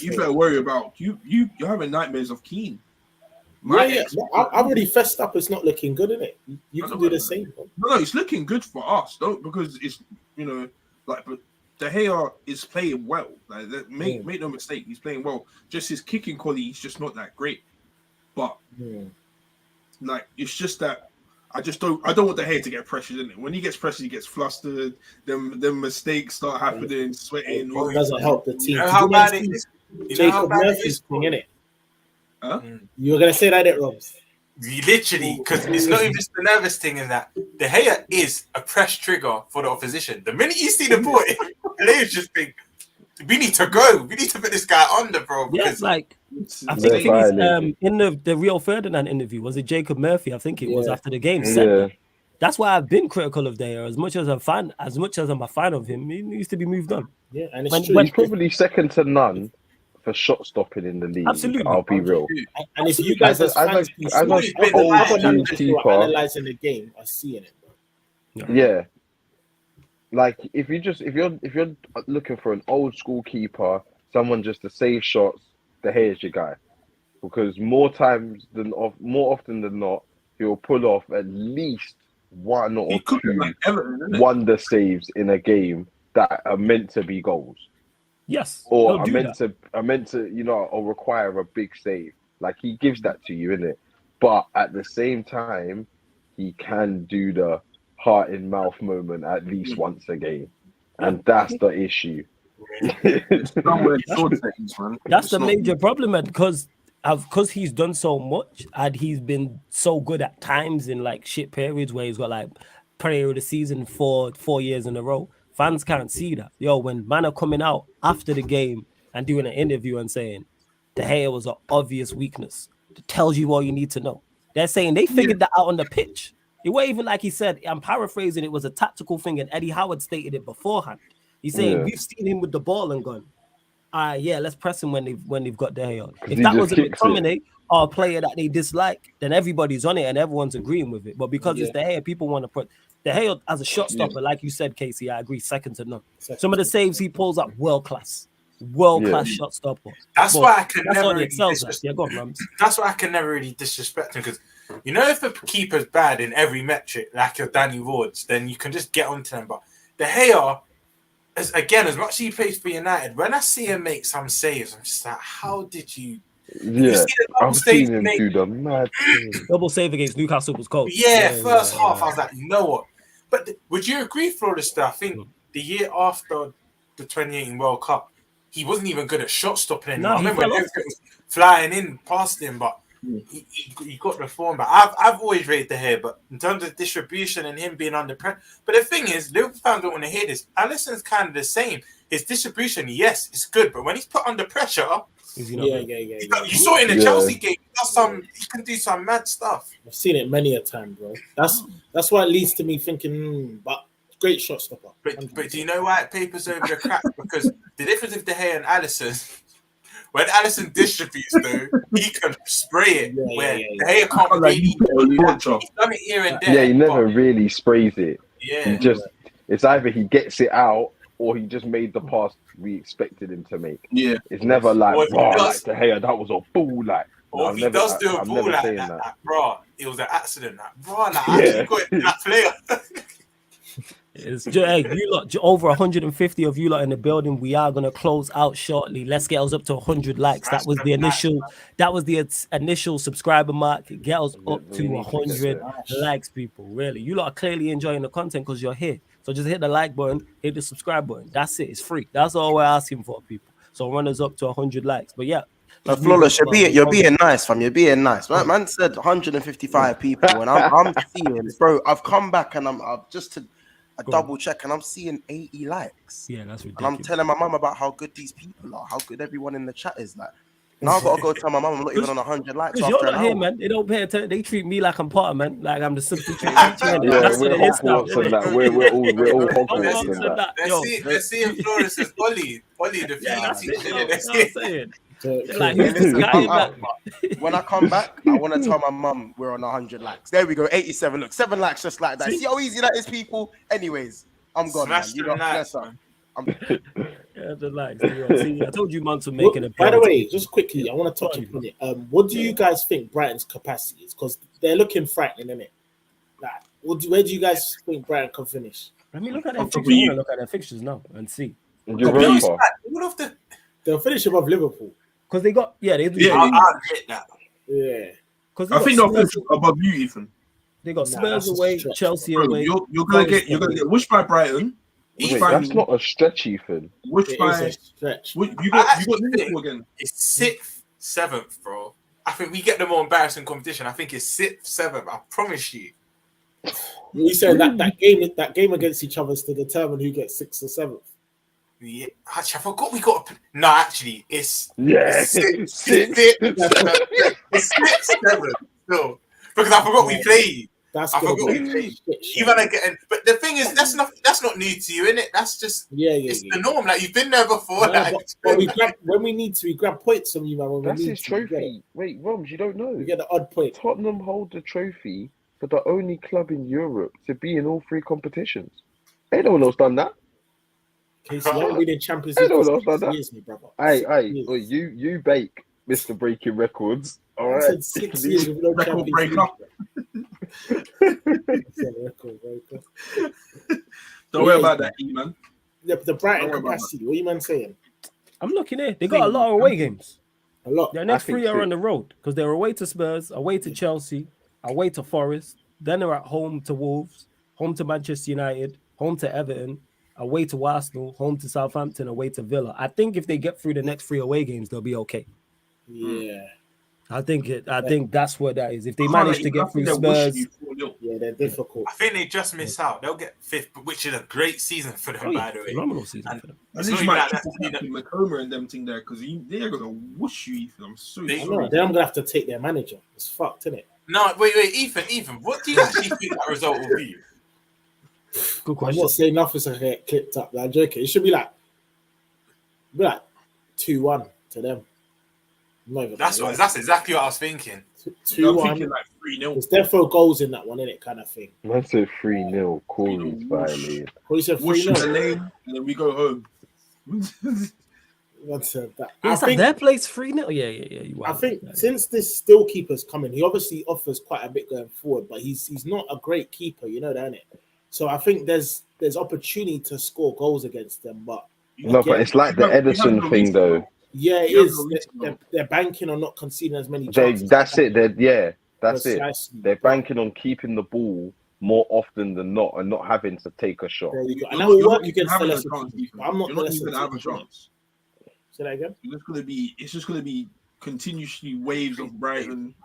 You better worry about you're having nightmares of Keane. Yeah. I've already fessed up. It's not looking good, innit? You can do the same. Bro. No, it's looking good for us, though, because it's but De Gea is playing well. Like make no mistake, he's playing well. Just his kicking quality is just not that great. But like it's just that I don't want De Gea to get pressured in it. When he gets pressured, he gets flustered. Then mistakes start happening, sweating. It doesn't help the team. You know how bad it is? Jacob Murphy's thing, innit? Huh? You were gonna say that, Robs? Literally, because it's not even just the nervous thing in that De Gea is a press trigger for the opposition. The minute you see the ball, players just think, we need to go. We need to put this guy under, bro. Yes, like I They're think he's, violent. in the Rio Ferdinand interview, was it Jacob Murphy? I think it was after the game. Yeah. That's why I've been critical of De Gea. As much as I'm a fan of him, he needs to be moved on. Yeah, and it's When- true. when- He's probably second to none for shot stopping in the league. Absolutely. I'll be real. And if you guys as fans can see, old other school managers who are keeper. analysing the game are seeing it, bro. Yeah. Like if you're looking for an old school keeper, someone just to save shots, De Gea is your guy. Because more often than not, he'll pull off at least one or two like Everton, isn't it? wonder saves in a game that are meant to be goals. Yes, Or he'll are do meant that. to, or require a big save. Like he gives that to you, innit? But at the same time, he can do the heart in mouth moment at least once a game. And that's the issue. That's the major problem, man, because he's done so much and he's been so good at times in like shit periods where he's got like player of the season for 4 years in a row. Fans can't see that. Yo, when man are coming out after the game and doing an interview and saying De Gea was an obvious weakness, it tells you all you need to know. They're saying they figured that out on the pitch. It wasn't even like he said, I'm paraphrasing, it was a tactical thing, and Eddie Howard stated it beforehand. He's saying we've seen him with the ball and gone, let's press him when they've got De Gea. If that was a McTominay or a player that they dislike, then everybody's on it and everyone's agreeing with it. But because it's De Gea, people want to put De Gea as a shot stopper, like you said, Casey. I agree, second to none. Some of the saves he pulls up, world class shot stopper. That's why I can never really That's why I can never really disrespect him, because you know if a keeper's bad in every metric, like your Danny Wards, then you can just get onto them. But De Gea, as much as he plays for United, when I see him make some saves, I'm just like, how did you? Yeah, I've seen him do the mad thing. Double save against Newcastle was cold. First half, I was like, you know what? But would you agree, Flawless? I think the year after the 2018 World Cup, he wasn't even good at shot stopping anymore. I remember when everything was flying in past him, but he got the form. But I've always rated De Gea, but in terms of distribution and him being under pressure. But the thing is, Liverpool fans don't want to hear this. Alisson's kind of the same. His distribution, yes, it's good, but when he's put under pressure, you saw it in the Chelsea game. He can do some mad stuff. I've seen it many a time, bro. That's why it leads to me thinking, but great shot stopper. But do you know why it papers over the cracks? Because the difference with De Gea and Alisson, when Alisson distributes, though, he can spray it. De Gea can't really. He's done it here and there. Yeah, he never really sprays it. Yeah, it's either he gets it out or he just made the pass we expected him to make. Yeah, it's never like, like De Gea, that was a ball. Like, or if he does do a ball like that, bro, it was an accident. Bro, how did you got it that player? It's just, hey, you lot, over 150 of you lot in the building. We are gonna close out shortly. Let's get us up to 100 likes. That was the initial subscriber mark. Get us up to 100 likes, people. Really, you lot are clearly enjoying the content because you're here. So just hit the like button, hit the subscribe button. That's it. It's free. That's all we're asking for, people. So run us up to 100 likes. But yeah, No, Flawless, you're being nice, fam. You're being nice. Man said 155 people, and I'm seeing, bro. I've come back and I've just to double check, and I'm seeing 80 likes. Yeah, that's And ridiculous. I'm telling my mum about how good these people are, how good everyone in the chat is. Like, now I've got to go tell my mum I'm not even on 100 likes Because you're after an not here, hour. man. They don't pay attention. They treat me like I'm Potter, man. Like I'm the substitute teacher. Yeah, That's what we're it is now. Hogwarts and that. We're all Hogwarts and that. They're seeing Flores as Ollie the Yeah, that's PE teacher. it. That's what I'm saying. They're like, Yeah, who's this guy in that? When I come back, I want to tell my mum we're on 100 likes. There we go, 87. Look, 7 likes just like that. See how easy that is, people? Anyways, I'm gone, man. You know, bless her. Yeah, the likes. See, I told you months were making a. By the way, just quickly, I want to touch upon it. What do you guys think Brighton's capacity is? Because they're looking frightening, isn't it? Like, where do you guys think Brighton can finish? Let me look at their fixtures. I want to look at their fixtures now and see. They'll finish above Liverpool. Because they got, they do. I'll admit that. Yeah. I think they'll finish above you, Ethan. They got Nah, Spurs that's a away, stretch, Chelsea Bro, away. you're gonna get whooshed by Brighton. Wait, that's not a stretch, Ethan. Whooshed It by is a stretch. you got Liverpool again. It's 6th, 7th, bro. I think we get the more embarrassing competition. I think it's 6th, 7th. I promise you. You said that game against each other is to determine who gets 6th or 7th. Yeah, actually, I forgot we got. No, actually, it's Six. 6th, 7th. No, because I forgot we played. That's I gonna forgot be we a played. shit show. Even again, but the thing is, that's not new to you, innit? That's just it's the norm. Like you've been there before. No, like, but we grab points from you, man. When That's we need his to, we get it. trophy. Wait, Roms, you don't know. We get the odd point. Tottenham hold the trophy for the only club in Europe to be in all 3 competitions. Ain't no one else done that. Casey, you haven't been in Champions I League don't for know 6 about that. years, me brother. Hey, Years. well, you bake, Mr. Breaking Records. All I right. said 6 years with no Record Champions breaker. League. I said record breaker. Don't worry about that, E man. The Brighton Don't worry about capacity. What are you man saying? I'm looking here. They got a lot of away games. A lot. Their next I think 3 are so. on the road because they're away to Spurs, away to Chelsea, away to Forest. Then they're at home to Wolves, home to Manchester United, home to Everton, away to Arsenal, home to Southampton, away to Villa. I think if they get through the next 3 away games, they'll be okay. Yeah. I think that's what that is. If they I manage can't to get I through think they'll wish Spurs, you 4-0. Yeah, they're difficult. I think they just miss out. They'll get 5th, which is a great season for them, by the way. phenomenal season And for them. I it's think not you even might like triple that's captain Macoma and them thing there because they're gonna whoosh you, Ethan. I'm so They- sorry. Then I'm gonna have to take their manager. It's fucked, isn't it? No, wait, Ethan, what do you actually think that result will be? Good I'm question. not saying nothing's gonna get clipped up. I'm joking. It should be like 2-1 to them. That's exactly what I was thinking. I'm 2-1. thinking like 3-0. There's therefore goals in that one, innit? Kind of thing. Man said 3-0. Corey's violated. What you said? Whoosh in the 3-0. lane and then we go home. That's that. Yeah, I it's like think. their place 3-0. Yeah. You I are. think Yeah. since this still keeper's coming, he obviously offers quite a bit going forward, but he's not a great keeper, you know that, innit? So I think there's opportunity to score goals against them, but No, but it's like the Edison thing, though. yeah, it You have is. no reason, though. They're banking on not conceding as many chances. That's it. That's it. Precisely. They're banking on keeping the ball more often than not and not having to take a shot. There you go. And You're that will not work even against the having a lesser chance, teams. Ethan. But I'm not You're the not lesser even have a teams. chance. Say that again. It's just gonna be continuously waves of Brighton,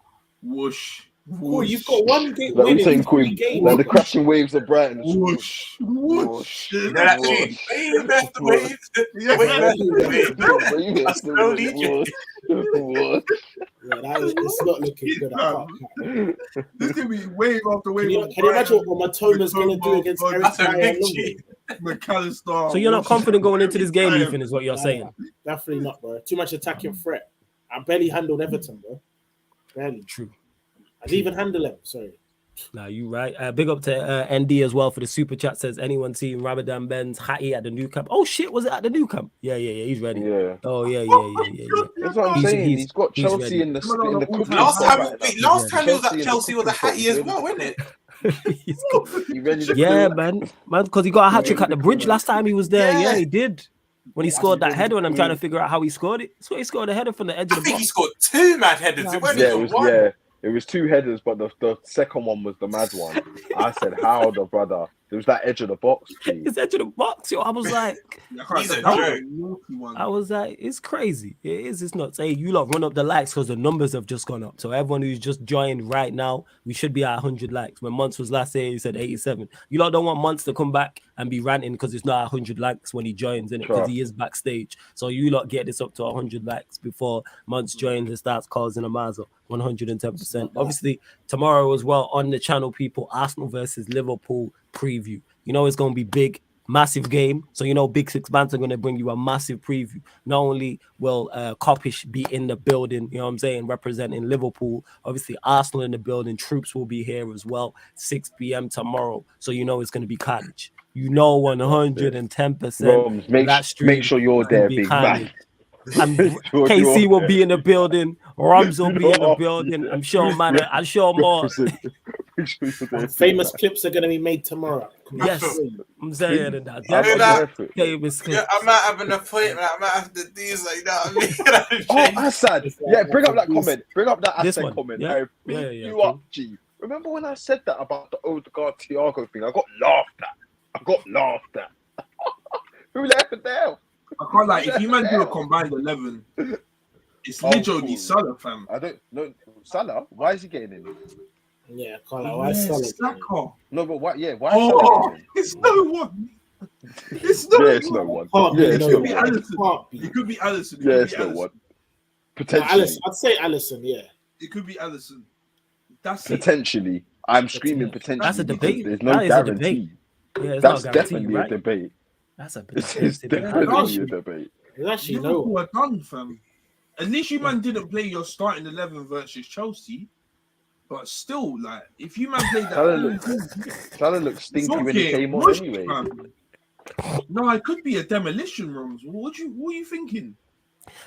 whoosh, Cool, you've got one game Like I'm winning saying, 3 Queen, games. like the crashing waves of Brighton. whoosh, whoosh. You know that tune? Wave left the waves. Wave left the waves. Yeah, it's not looking good. I can't. This gonna be wave after wave. Can you imagine what Matoma's going to do against Eric That's a Dyer big and tune. Longley? McAllister. So you're not confident going into this game, Ethan, is what you're saying. Definitely not, bro. Too much attacking threat. I barely handled Everton, bro. Barely. True. I didn't even handle him. Sorry. Nah, you right. Big up to ND as well for the super chat. Says anyone seen Ramadan Ben's Hattie at the new camp? Oh shit, was it at the new camp? Yeah. He's ready. Yeah. Oh yeah. That's what I'm saying. He's got he's Chelsea ready. in the cooking Last pot time, right now. last time it was at Chelsea in the Chelsea was a cooking pot. Hattie as well, wasn't it? He's good. You ready to Yeah, cook? man, because he got a hat trick at the bridge last time he was there. Yeah. Yeah, he did. When he scored that header, and I'm trying to figure out how he scored it. So he scored a header from the edge I of the think he box. scored 2 mad headers. It wasn't Yeah, even one. it was 2 headers, but the second one was the mad one. I said, how the brother There was that edge of the box. It's edge of the box, yo. I was like, He's a that was joke. a naughty one. I was like, it's crazy. It is. It's not. Hey, you lot run up the likes because the numbers have just gone up. So everyone who's just joined right now, we should be at 100 likes. When Monts was last year, he said 87. You lot don't want Monts to come back and be ranting because it's not 100 likes when he joins in it because he is backstage. So you lot get this up to 100 likes before Monts joins and starts causing a mazel. 110%. Obviously, tomorrow as well on the channel, people, Arsenal versus Liverpool preview. You know it's going to be big. Massive game. So, you know, Big Six Bands are going to bring you a massive preview. Not only will Kopish be in the building, you know what I'm saying, representing Liverpool. Obviously, Arsenal in the building. Troops will be here as well. 6 p.m. tomorrow. So, you know, it's going to be carnage. You know, 110%. Roms, make sure you're there, big carnage. man. And KC will be in the building. Rams will be in the building. I'm sure, man. I'm sure more. Famous clips are going to be made tomorrow. Yes, I'm saying that. Famous clips. Yeah, I might have an appointment. I might have to do something. I mean? Oh, Assad. Yeah, bring up that comment. Bring up that This Assad one. comment. Yeah. I beat you up, G. Remember when I said that about the Odegaard Thiago thing? I got laughed at. Who left it there? I can't like if you man do a combined 11, it's literally Salah, fam. I don't know. Salah? Why is he getting in? Yeah, can't lie. Why Salah? Saka. No, but why? Yeah, why? Is Salah getting in? It's no one. It's no Yeah, it's no one. Can't be Yeah, it's no no one. be one. Alisson. Can't be. It could be Alisson. Yeah, it's no one. Potentially. Alisson. I'd say Alisson, yeah. It could be Alisson. That's it. Potentially. I'm screaming potentially. That's a because debate. There's no That is a guarantee. debate. Yeah, it's That's not a guarantee, definitely right? a debate. That's a It's debate. definitely a debate. There's actually no Liverpool one. are done, fam. At least you man didn't play your starting 11 versus Chelsea. But still, like, if you man played that, Salah looked stinky when he came on Mush, anyway. fam. No, it could be a demolition, Rums. What are you thinking?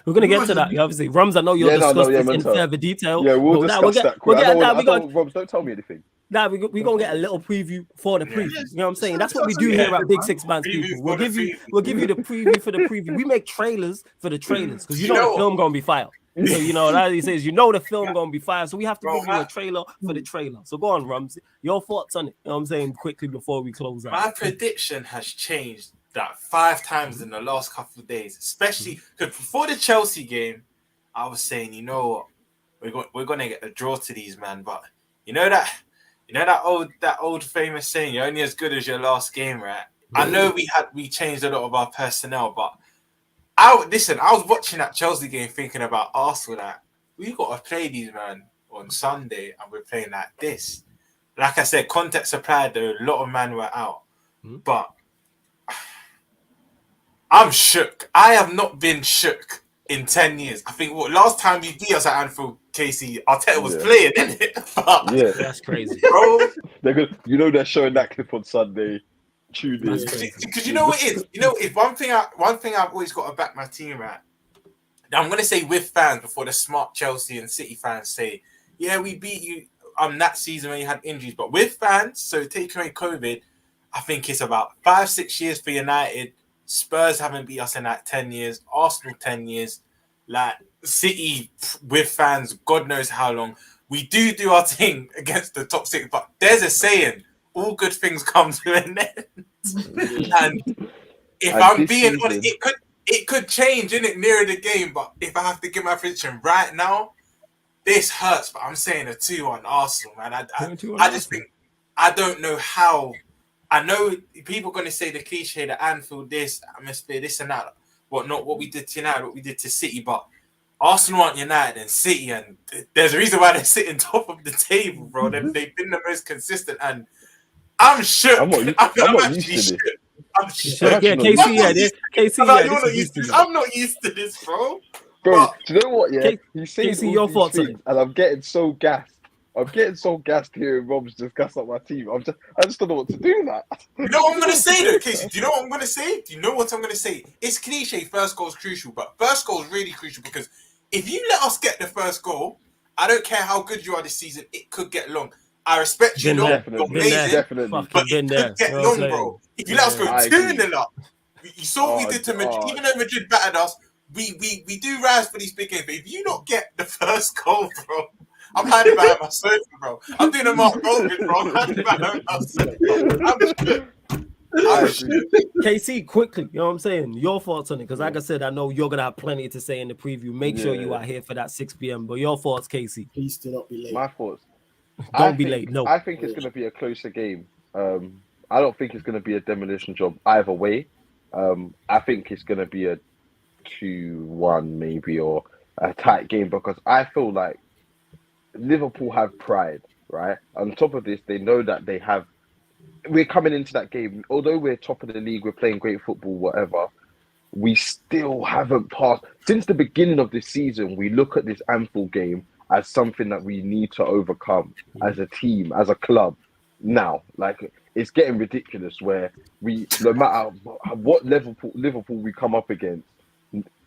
We're gonna get to that. Obviously, Rums, I know you'll discuss this in mental. further detail. Yeah, we'll But discuss that. We'll get that. Robs, don't tell me anything. Nah, we're gonna get a little preview for the preview. You know what I'm saying? That's what we do here at Big Six Bands, people. We'll give you the preview for the preview. We make trailers for the trailers because you know the film gonna be fire. So you know that he says the film gonna be fire. So we have to give you a trailer for the trailer. So go on, Rums. Your thoughts on it? You know what I'm saying quickly before we close out. My prediction has changed that 5 times in the last couple of days, especially because before the Chelsea game, I was saying, you know what, we're gonna get a draw to these, man. But you know that old famous saying, you're only as good as your last game, right? I know we changed a lot of our personnel, but I was watching that Chelsea game thinking about Arsenal, that we got to play these, man, on Sunday, and we're playing like this. Like I said, context applied, though, a lot of men were out. But I'm shook. I have not been shook in 10 years. I think last time you beat us at Anfield, Casey, Arteta was playing, didn't it? Yeah, That's crazy, bro. They're showing that clip on Sunday. Tune in. Because you know what it is? You know, it's one thing I've always got to back my team at. I'm going to say with fans before the smart Chelsea and City fans say, yeah, we beat you that season when you had injuries. But with fans, so taking away COVID, I think it's about 5-6 years for United. Spurs haven't beat us in like 10 years. Arsenal 10 years. Like City with fans, God knows how long. We do our thing against the top 6. But there's a saying, all good things come to an end. And if I'm being honest, it could change, innit, nearer the game. But if I have to give my prediction right now, this hurts. But I'm saying a 2-1 Arsenal, man. I just think, I don't know how. I know people are going to say the cliche, the Anfield, this atmosphere, this and that, whatnot, what we did to United, what we did to City. But Arsenal aren't United and City, and there's a reason why they're sitting top of the table, bro. They've been the most consistent, and I'm shook. I'm actually shook. I'm shook. Yeah, KC, I'm not used to this, bro. Bro, do you know what? Yeah, he's saying KC, your thoughts on it, and I'm getting so gassed. Hearing Rob's discuss up my team. I just don't know what to do with that. You know what I'm gonna say though, Casey? Do you know what I'm gonna say? Do you know what I'm gonna say? It's cliche. First goal is crucial, but first goal is really crucial because if you let us get the first goal, I don't care how good you are this season. It could get long. I respect you, you're amazing, definitely. but it could get long, bro. If you let us go 2-0 up, you saw what we did to Madrid. Even though Madrid battered us, we do rise for these big games. But if you not get the first goal, bro, I'm hiding behind my sofa, bro. I'm doing a Mark Goldman, bro. I'm hiding behind my sofa. I agree. KC, quickly, you know what I'm saying? Your thoughts on it, because like I said, I know you're gonna have plenty to say in the preview. Make sure you are here for that 6 p.m. But your thoughts, KC? Please do not be late. My thoughts. Don't be late. No, I think it's going to be a closer game. I don't think it's going to be a demolition job either way. I think it's going to be a 2-1 maybe, or a tight game, because I feel like Liverpool have pride, right? On top of this, they know that they have. We're coming into that game, although we're top of the league, we're playing great football, whatever. We still haven't passed. Since the beginning of this season, we look at this Anfield game as something that we need to overcome as a team, as a club. Now, like, it's getting ridiculous where we, no matter what Liverpool we come up against,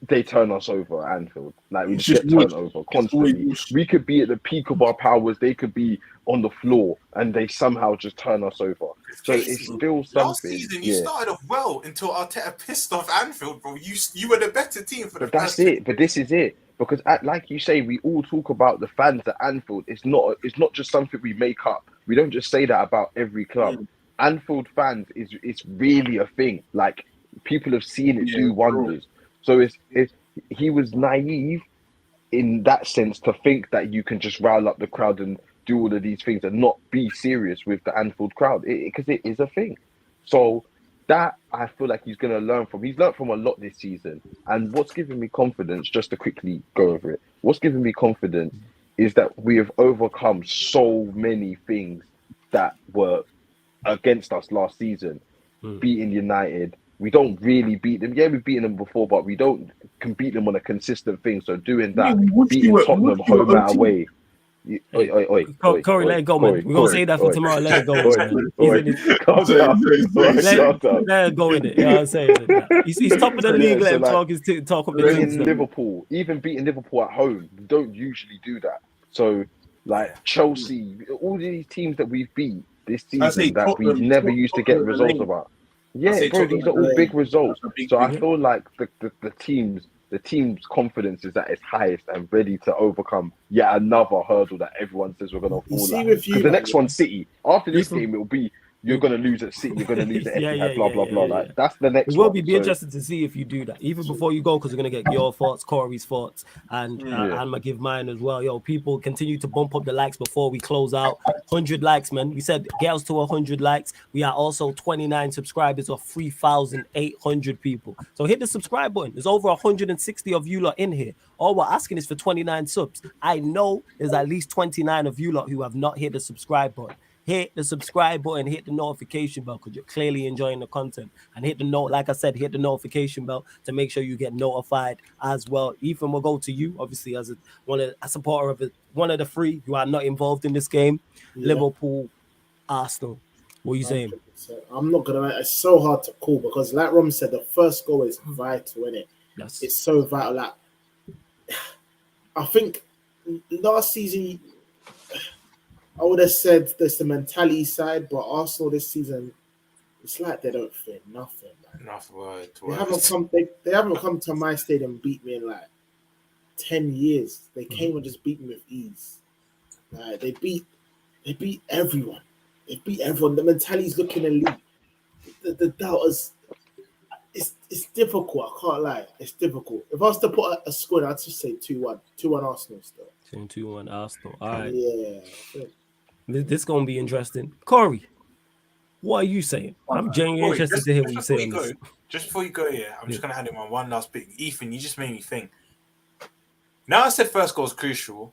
they turn us over at Anfield. Like, we just get turned over constantly. We could be at the peak of our powers, they could be on the floor, and they somehow just turn us over. So it's still something. Last season, you started off well until Arteta pissed off Anfield, bro. You were the better team for the first. But that's it. But this is it. Because, like you say, we all talk about the fans at Anfield. It's not just something we make up. We don't just say that about every club. Anfield fans it's really a thing. Like, people have seen it do wonders. So he was naive in that sense to think that you can just rile up the crowd and do all of these things and not be serious with the Anfield crowd, because it is a thing. So that I feel like he's going to learn from. He's learned from a lot this season. And what's giving me confidence, just to quickly go over it, what's giving me confidence is that we have overcome so many things that were against us last season. Beating United. We don't really beat them. Yeah, we've beaten them before, but we don't can beat them on a consistent thing. So doing that, beating Tottenham home and away. Corey, let it go, man. We're going to say that for tomorrow. Let it go. Let it go in it. You know what I'm saying? He's top of the league. Let him talk his talk of the team. Liverpool, even beating Liverpool at home, we don't usually do that. So, like Chelsea, all these teams that we've beat this season that we never used to get results about. Yeah, bro, these are all big results. So I feel like the team's confidence is at its highest and ready to overcome yet another hurdle that everyone says we're going to fall at. Because the next one's City. After this game, it will be you're going to lose at City, you're going to lose at Etihad, blah, blah, blah. Like, that's the next one. It will be interesting to see if you do that. Even before you go, because we're going to get your thoughts, Corey's thoughts, and I'm going to give mine as well. Yo, people continue to bump up the likes before we close out. 100 likes, man. We said get us to 100 likes. We are also 29 subscribers of 3,800 people. So hit the subscribe button. There's over 160 of you lot in here. All we're asking is for 29 subs. I know there's at least 29 of you lot who have not hit the subscribe button. Hit the subscribe button, hit the notification bell because you're clearly enjoying the content. And hit the like I said, hit the notification bell to make sure you get notified as well. Ethan, will go to you, obviously, as a supporter of one of the three who are not involved in this game. Liverpool, Arsenal. What are you saying? I'm not gonna lie, it's so hard to call because, like Rom said, the first goal is vital, isn't it? Yes. It's so vital. Like, I think last season, I would have said there's the mentality side, but Arsenal this season, it's like they don't fear nothing. Man. Enough word. They haven't come to my stadium and beat me in like 10 years. They came and just beat me with ease. They beat everyone. They beat everyone. The mentality's looking elite. The doubters. It's difficult. I can't lie. It's difficult. If I was to put a score, I'd just say 2-1. 2-1 Arsenal still. 2-1 Arsenal. All right. Yeah. This is going to be interesting. Corey, what are you saying? I'm genuinely interested to hear what you say on this. Just before you go, I'm just going to add in one last bit. Ethan, you just made me think. Now I said first goal is crucial.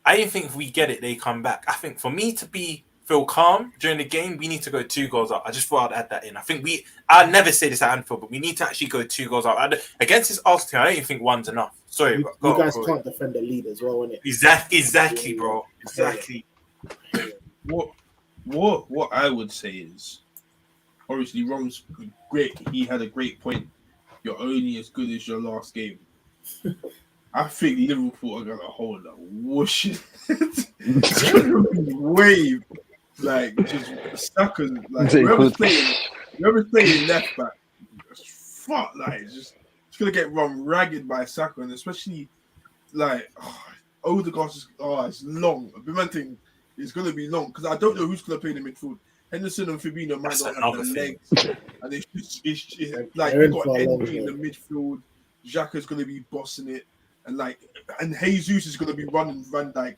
I didn't think if we get it, they come back. I think for me to feel calm during the game, we need to go 2 goals up. I just thought I'd add that in. I think I'd never say this at Anfield, but we need to actually go 2 goals up. Against this Arsenal team, I don't even think 1's enough. Sorry, you guys can't defend the lead as well, innit? Exactly, bro. Exactly. What I would say is, obviously, Rom's great. He had a great point. You're only as good as your last game. I think Liverpool are gonna hold a whoosh. It's gonna be wave, like just suckers. Like whoever's playing left back, it's gonna get run ragged by Saka, and especially like Odegaard's it's long. I've been mentioning it's going to be long because I don't know who's going to play in the midfield. Henderson and Fabinho might not have the legs, and it's like you got Henry in the midfield. Xhaka's going to be bossing it, and Jesus is going to be running Van Dijk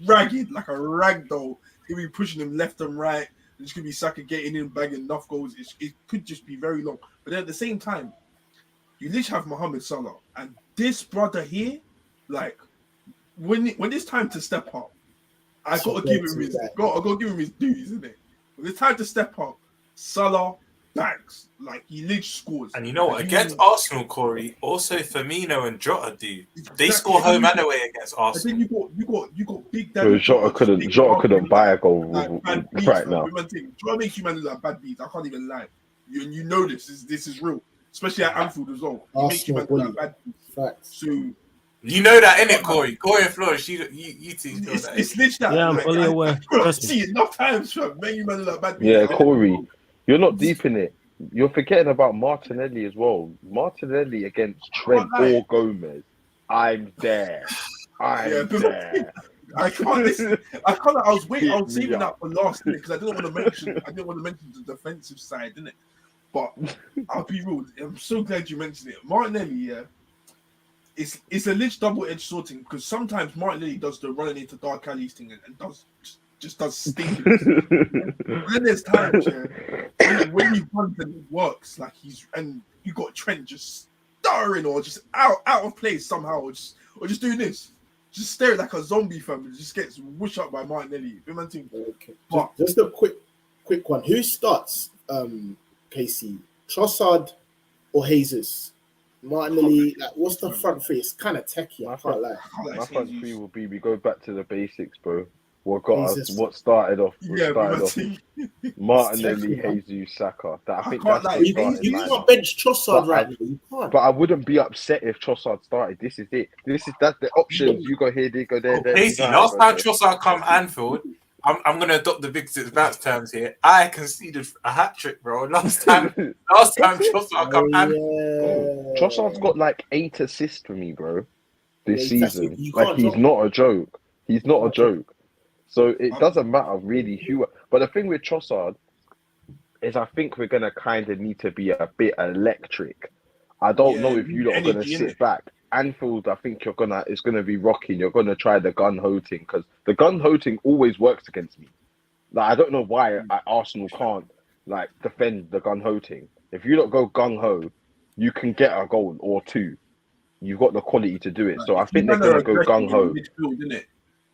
ragged like a rag doll. He'll be pushing him left and right. It's going to be Saka getting in, bagging enough goals. It could just be very long. But then at the same time, you literally have Mohamed Salah, and this brother here, like when it's time to step up, I got to give him his dues, isn't it? When it's time to step up, Salah bangs, like he literally scores. And you know what? Against Arsenal, Corey, also Firmino and Jota do. They score home and away against Arsenal. And then you got big Danny. Jota couldn't buy a goal right now. Jota makes you man look like bad beats. I can't even lie. You know this is real, especially at Anfield as well. He makes you man look like bad beats. Facts. So you know that, innit, Corey? Corey and Flores, you two know that. It's literally that. Yeah, I'm fully aware. I've seen enough times, man. Make you man look like bad beats. Yeah, Corey, you're not deep in it. You're forgetting about Martinelli as well. Martinelly against Trent or Gomez. I'm there. I'm there. I can't listen. I was saving that for last minute because I didn't want to mention the defensive side, didn't it? But I'll be real. I'm so glad you mentioned it. Martinelli, yeah. It's a lich double-edged sorting because sometimes Martinelli does the running into dark alleys thing and does stinking. Then there's times when he runs and it works, like and you got Trent just starring or just out of place somehow, or just doing this, just staring like a zombie fam. Just gets whooshed up by Martinelli. Okay. Just a quick one. Who starts? KC, Trossard or Jesus? Martinelli, like, what's the front three? It's kind of techie. I can't lie. My front three will be: we go back to the basics, bro. What got us? What started off? Martinelli, Jesus, Saka. I think that's the you can't bench Trossard right now. You can't. But I wouldn't be upset if Trossard started. This is it. That's the options. You go here, they go there. Casey, last time Trossard come Anfield, I'm gonna adopt the big six bounce terms here. I conceded a hat trick, bro. Last time Trossard come Anfield. Trossard's got like 8 assists for me, bro. This season, like he's not a joke. He's not a joke. So it doesn't matter really who. But the thing with Trossard is, I think we're gonna kind of need to be a bit electric. I don't know if you lot are gonna sit back. Anfield, I think it's gonna be rocking. You're gonna try the gun hoting because the gun hoting always works against me. Like I don't know why Arsenal can't like defend the gun hoting. If you don't go gung ho, you can get a goal or two. You've got the quality to do it. So I think they're gonna go gung ho.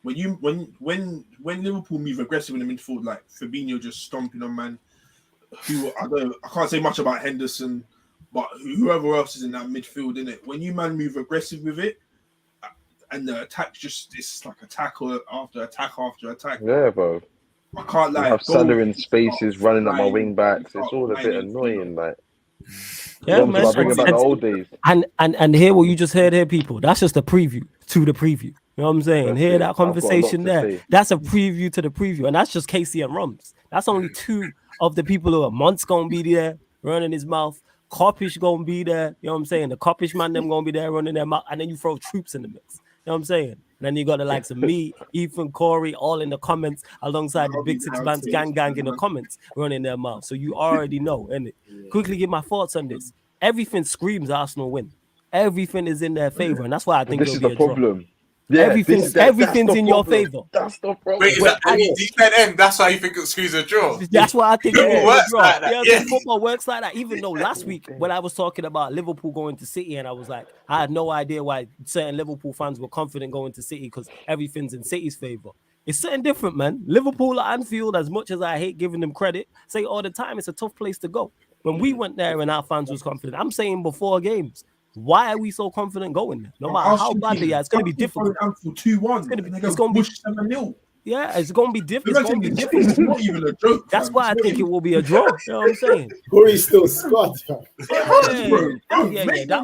When Liverpool move aggressive in the midfield, like Fabinho just stomping on man, I can't say much about Henderson, but whoever else is in that midfield, innit? When you man move aggressive with it, and the attack it's like attack after attack after attack. Yeah, bro. I can't lie. I have Salah in spaces running at my wing backs. It's all a bit annoying, like. Yeah, man. I bring about the old days. And hear what you just heard here, people. That's just a preview to the preview. You know what I'm saying? Hear that conversation there. That's a preview to the preview. And that's just Casey and Rums. That's only 2 of the people who are Mont's gonna be there, running his mouth. Coppish gonna be there. You know what I'm saying? The Coppish man them gonna be there running their mouth. And then you throw troops in the mix. You know what I'm saying? And then you got the likes of me, Ethan, Corey, all in the comments, alongside the Big Six Bands gang in the comments, running their mouth. So you already know, innit? Quickly give my thoughts on this. Everything screams Arsenal win. Everything is in their favor, and that's why I think this is the problem. Draw. Yeah, everything's in your favor. That's the problem. Wait, that's why you think it screws a draw? That's why I think it works like that. Yeah, football works like that. Even though last week when I was talking about Liverpool going to City, and I was like, I had no idea why certain Liverpool fans were confident going to City because everything's in City's favor. It's something different, man. Liverpool at Anfield, as much as I hate giving them credit, say all the time, it's a tough place to go. When we went there and our fans was confident, I'm saying before games, why are we so confident going there? No matter how bad they are, it's going to be difficult. 2-1. It's going to be 7-0. Yeah, it's going to be different. It's going to be different. It's not even a joke. That's why I think it will be a draw. You know what I'm saying? Corey's still Scott. That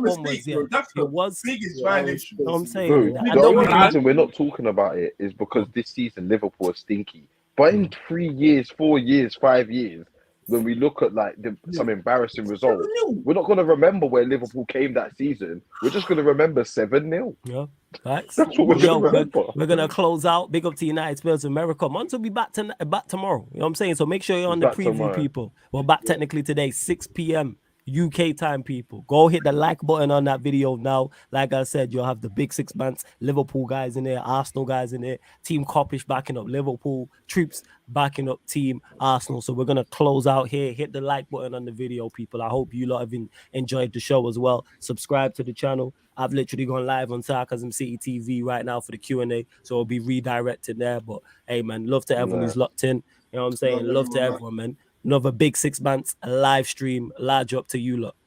one was, yeah. It was. Biggest violation. You know what I'm saying? Bro, the only reason we're not talking about it is because this season Liverpool is stinky. But in 3 years, 4 years, 5 years, when we look at like some embarrassing results, 7-0. we're not going to remember where Liverpool came that season. We're just going to remember 7-0. Yeah, facts. That's what we're Yo, going to remember. we're gonna close out. Big up to United Spurs of America. Monty will be back tomorrow. You know what I'm saying? So make sure you're on the Back preview, tomorrow. people. We're back technically today, 6 p.m. UK time, people. Go hit the like button on that video now. Like I said, you'll have the big 6 months, Liverpool guys in there, Arsenal guys in there, Team Coppish backing up Liverpool, Troops backing up Team Arsenal. So we're gonna close out here. Hit the like button on the video, people. I hope you lot have enjoyed the show as well. Subscribe to the channel. I've literally gone live on Sarcasm City TV right now for the Q&A, so it'll be redirected there. But hey, man, love to everyone who's locked in. You know what I'm saying? Love to everyone, man. Another big 6 months, a live stream, large up to you lot.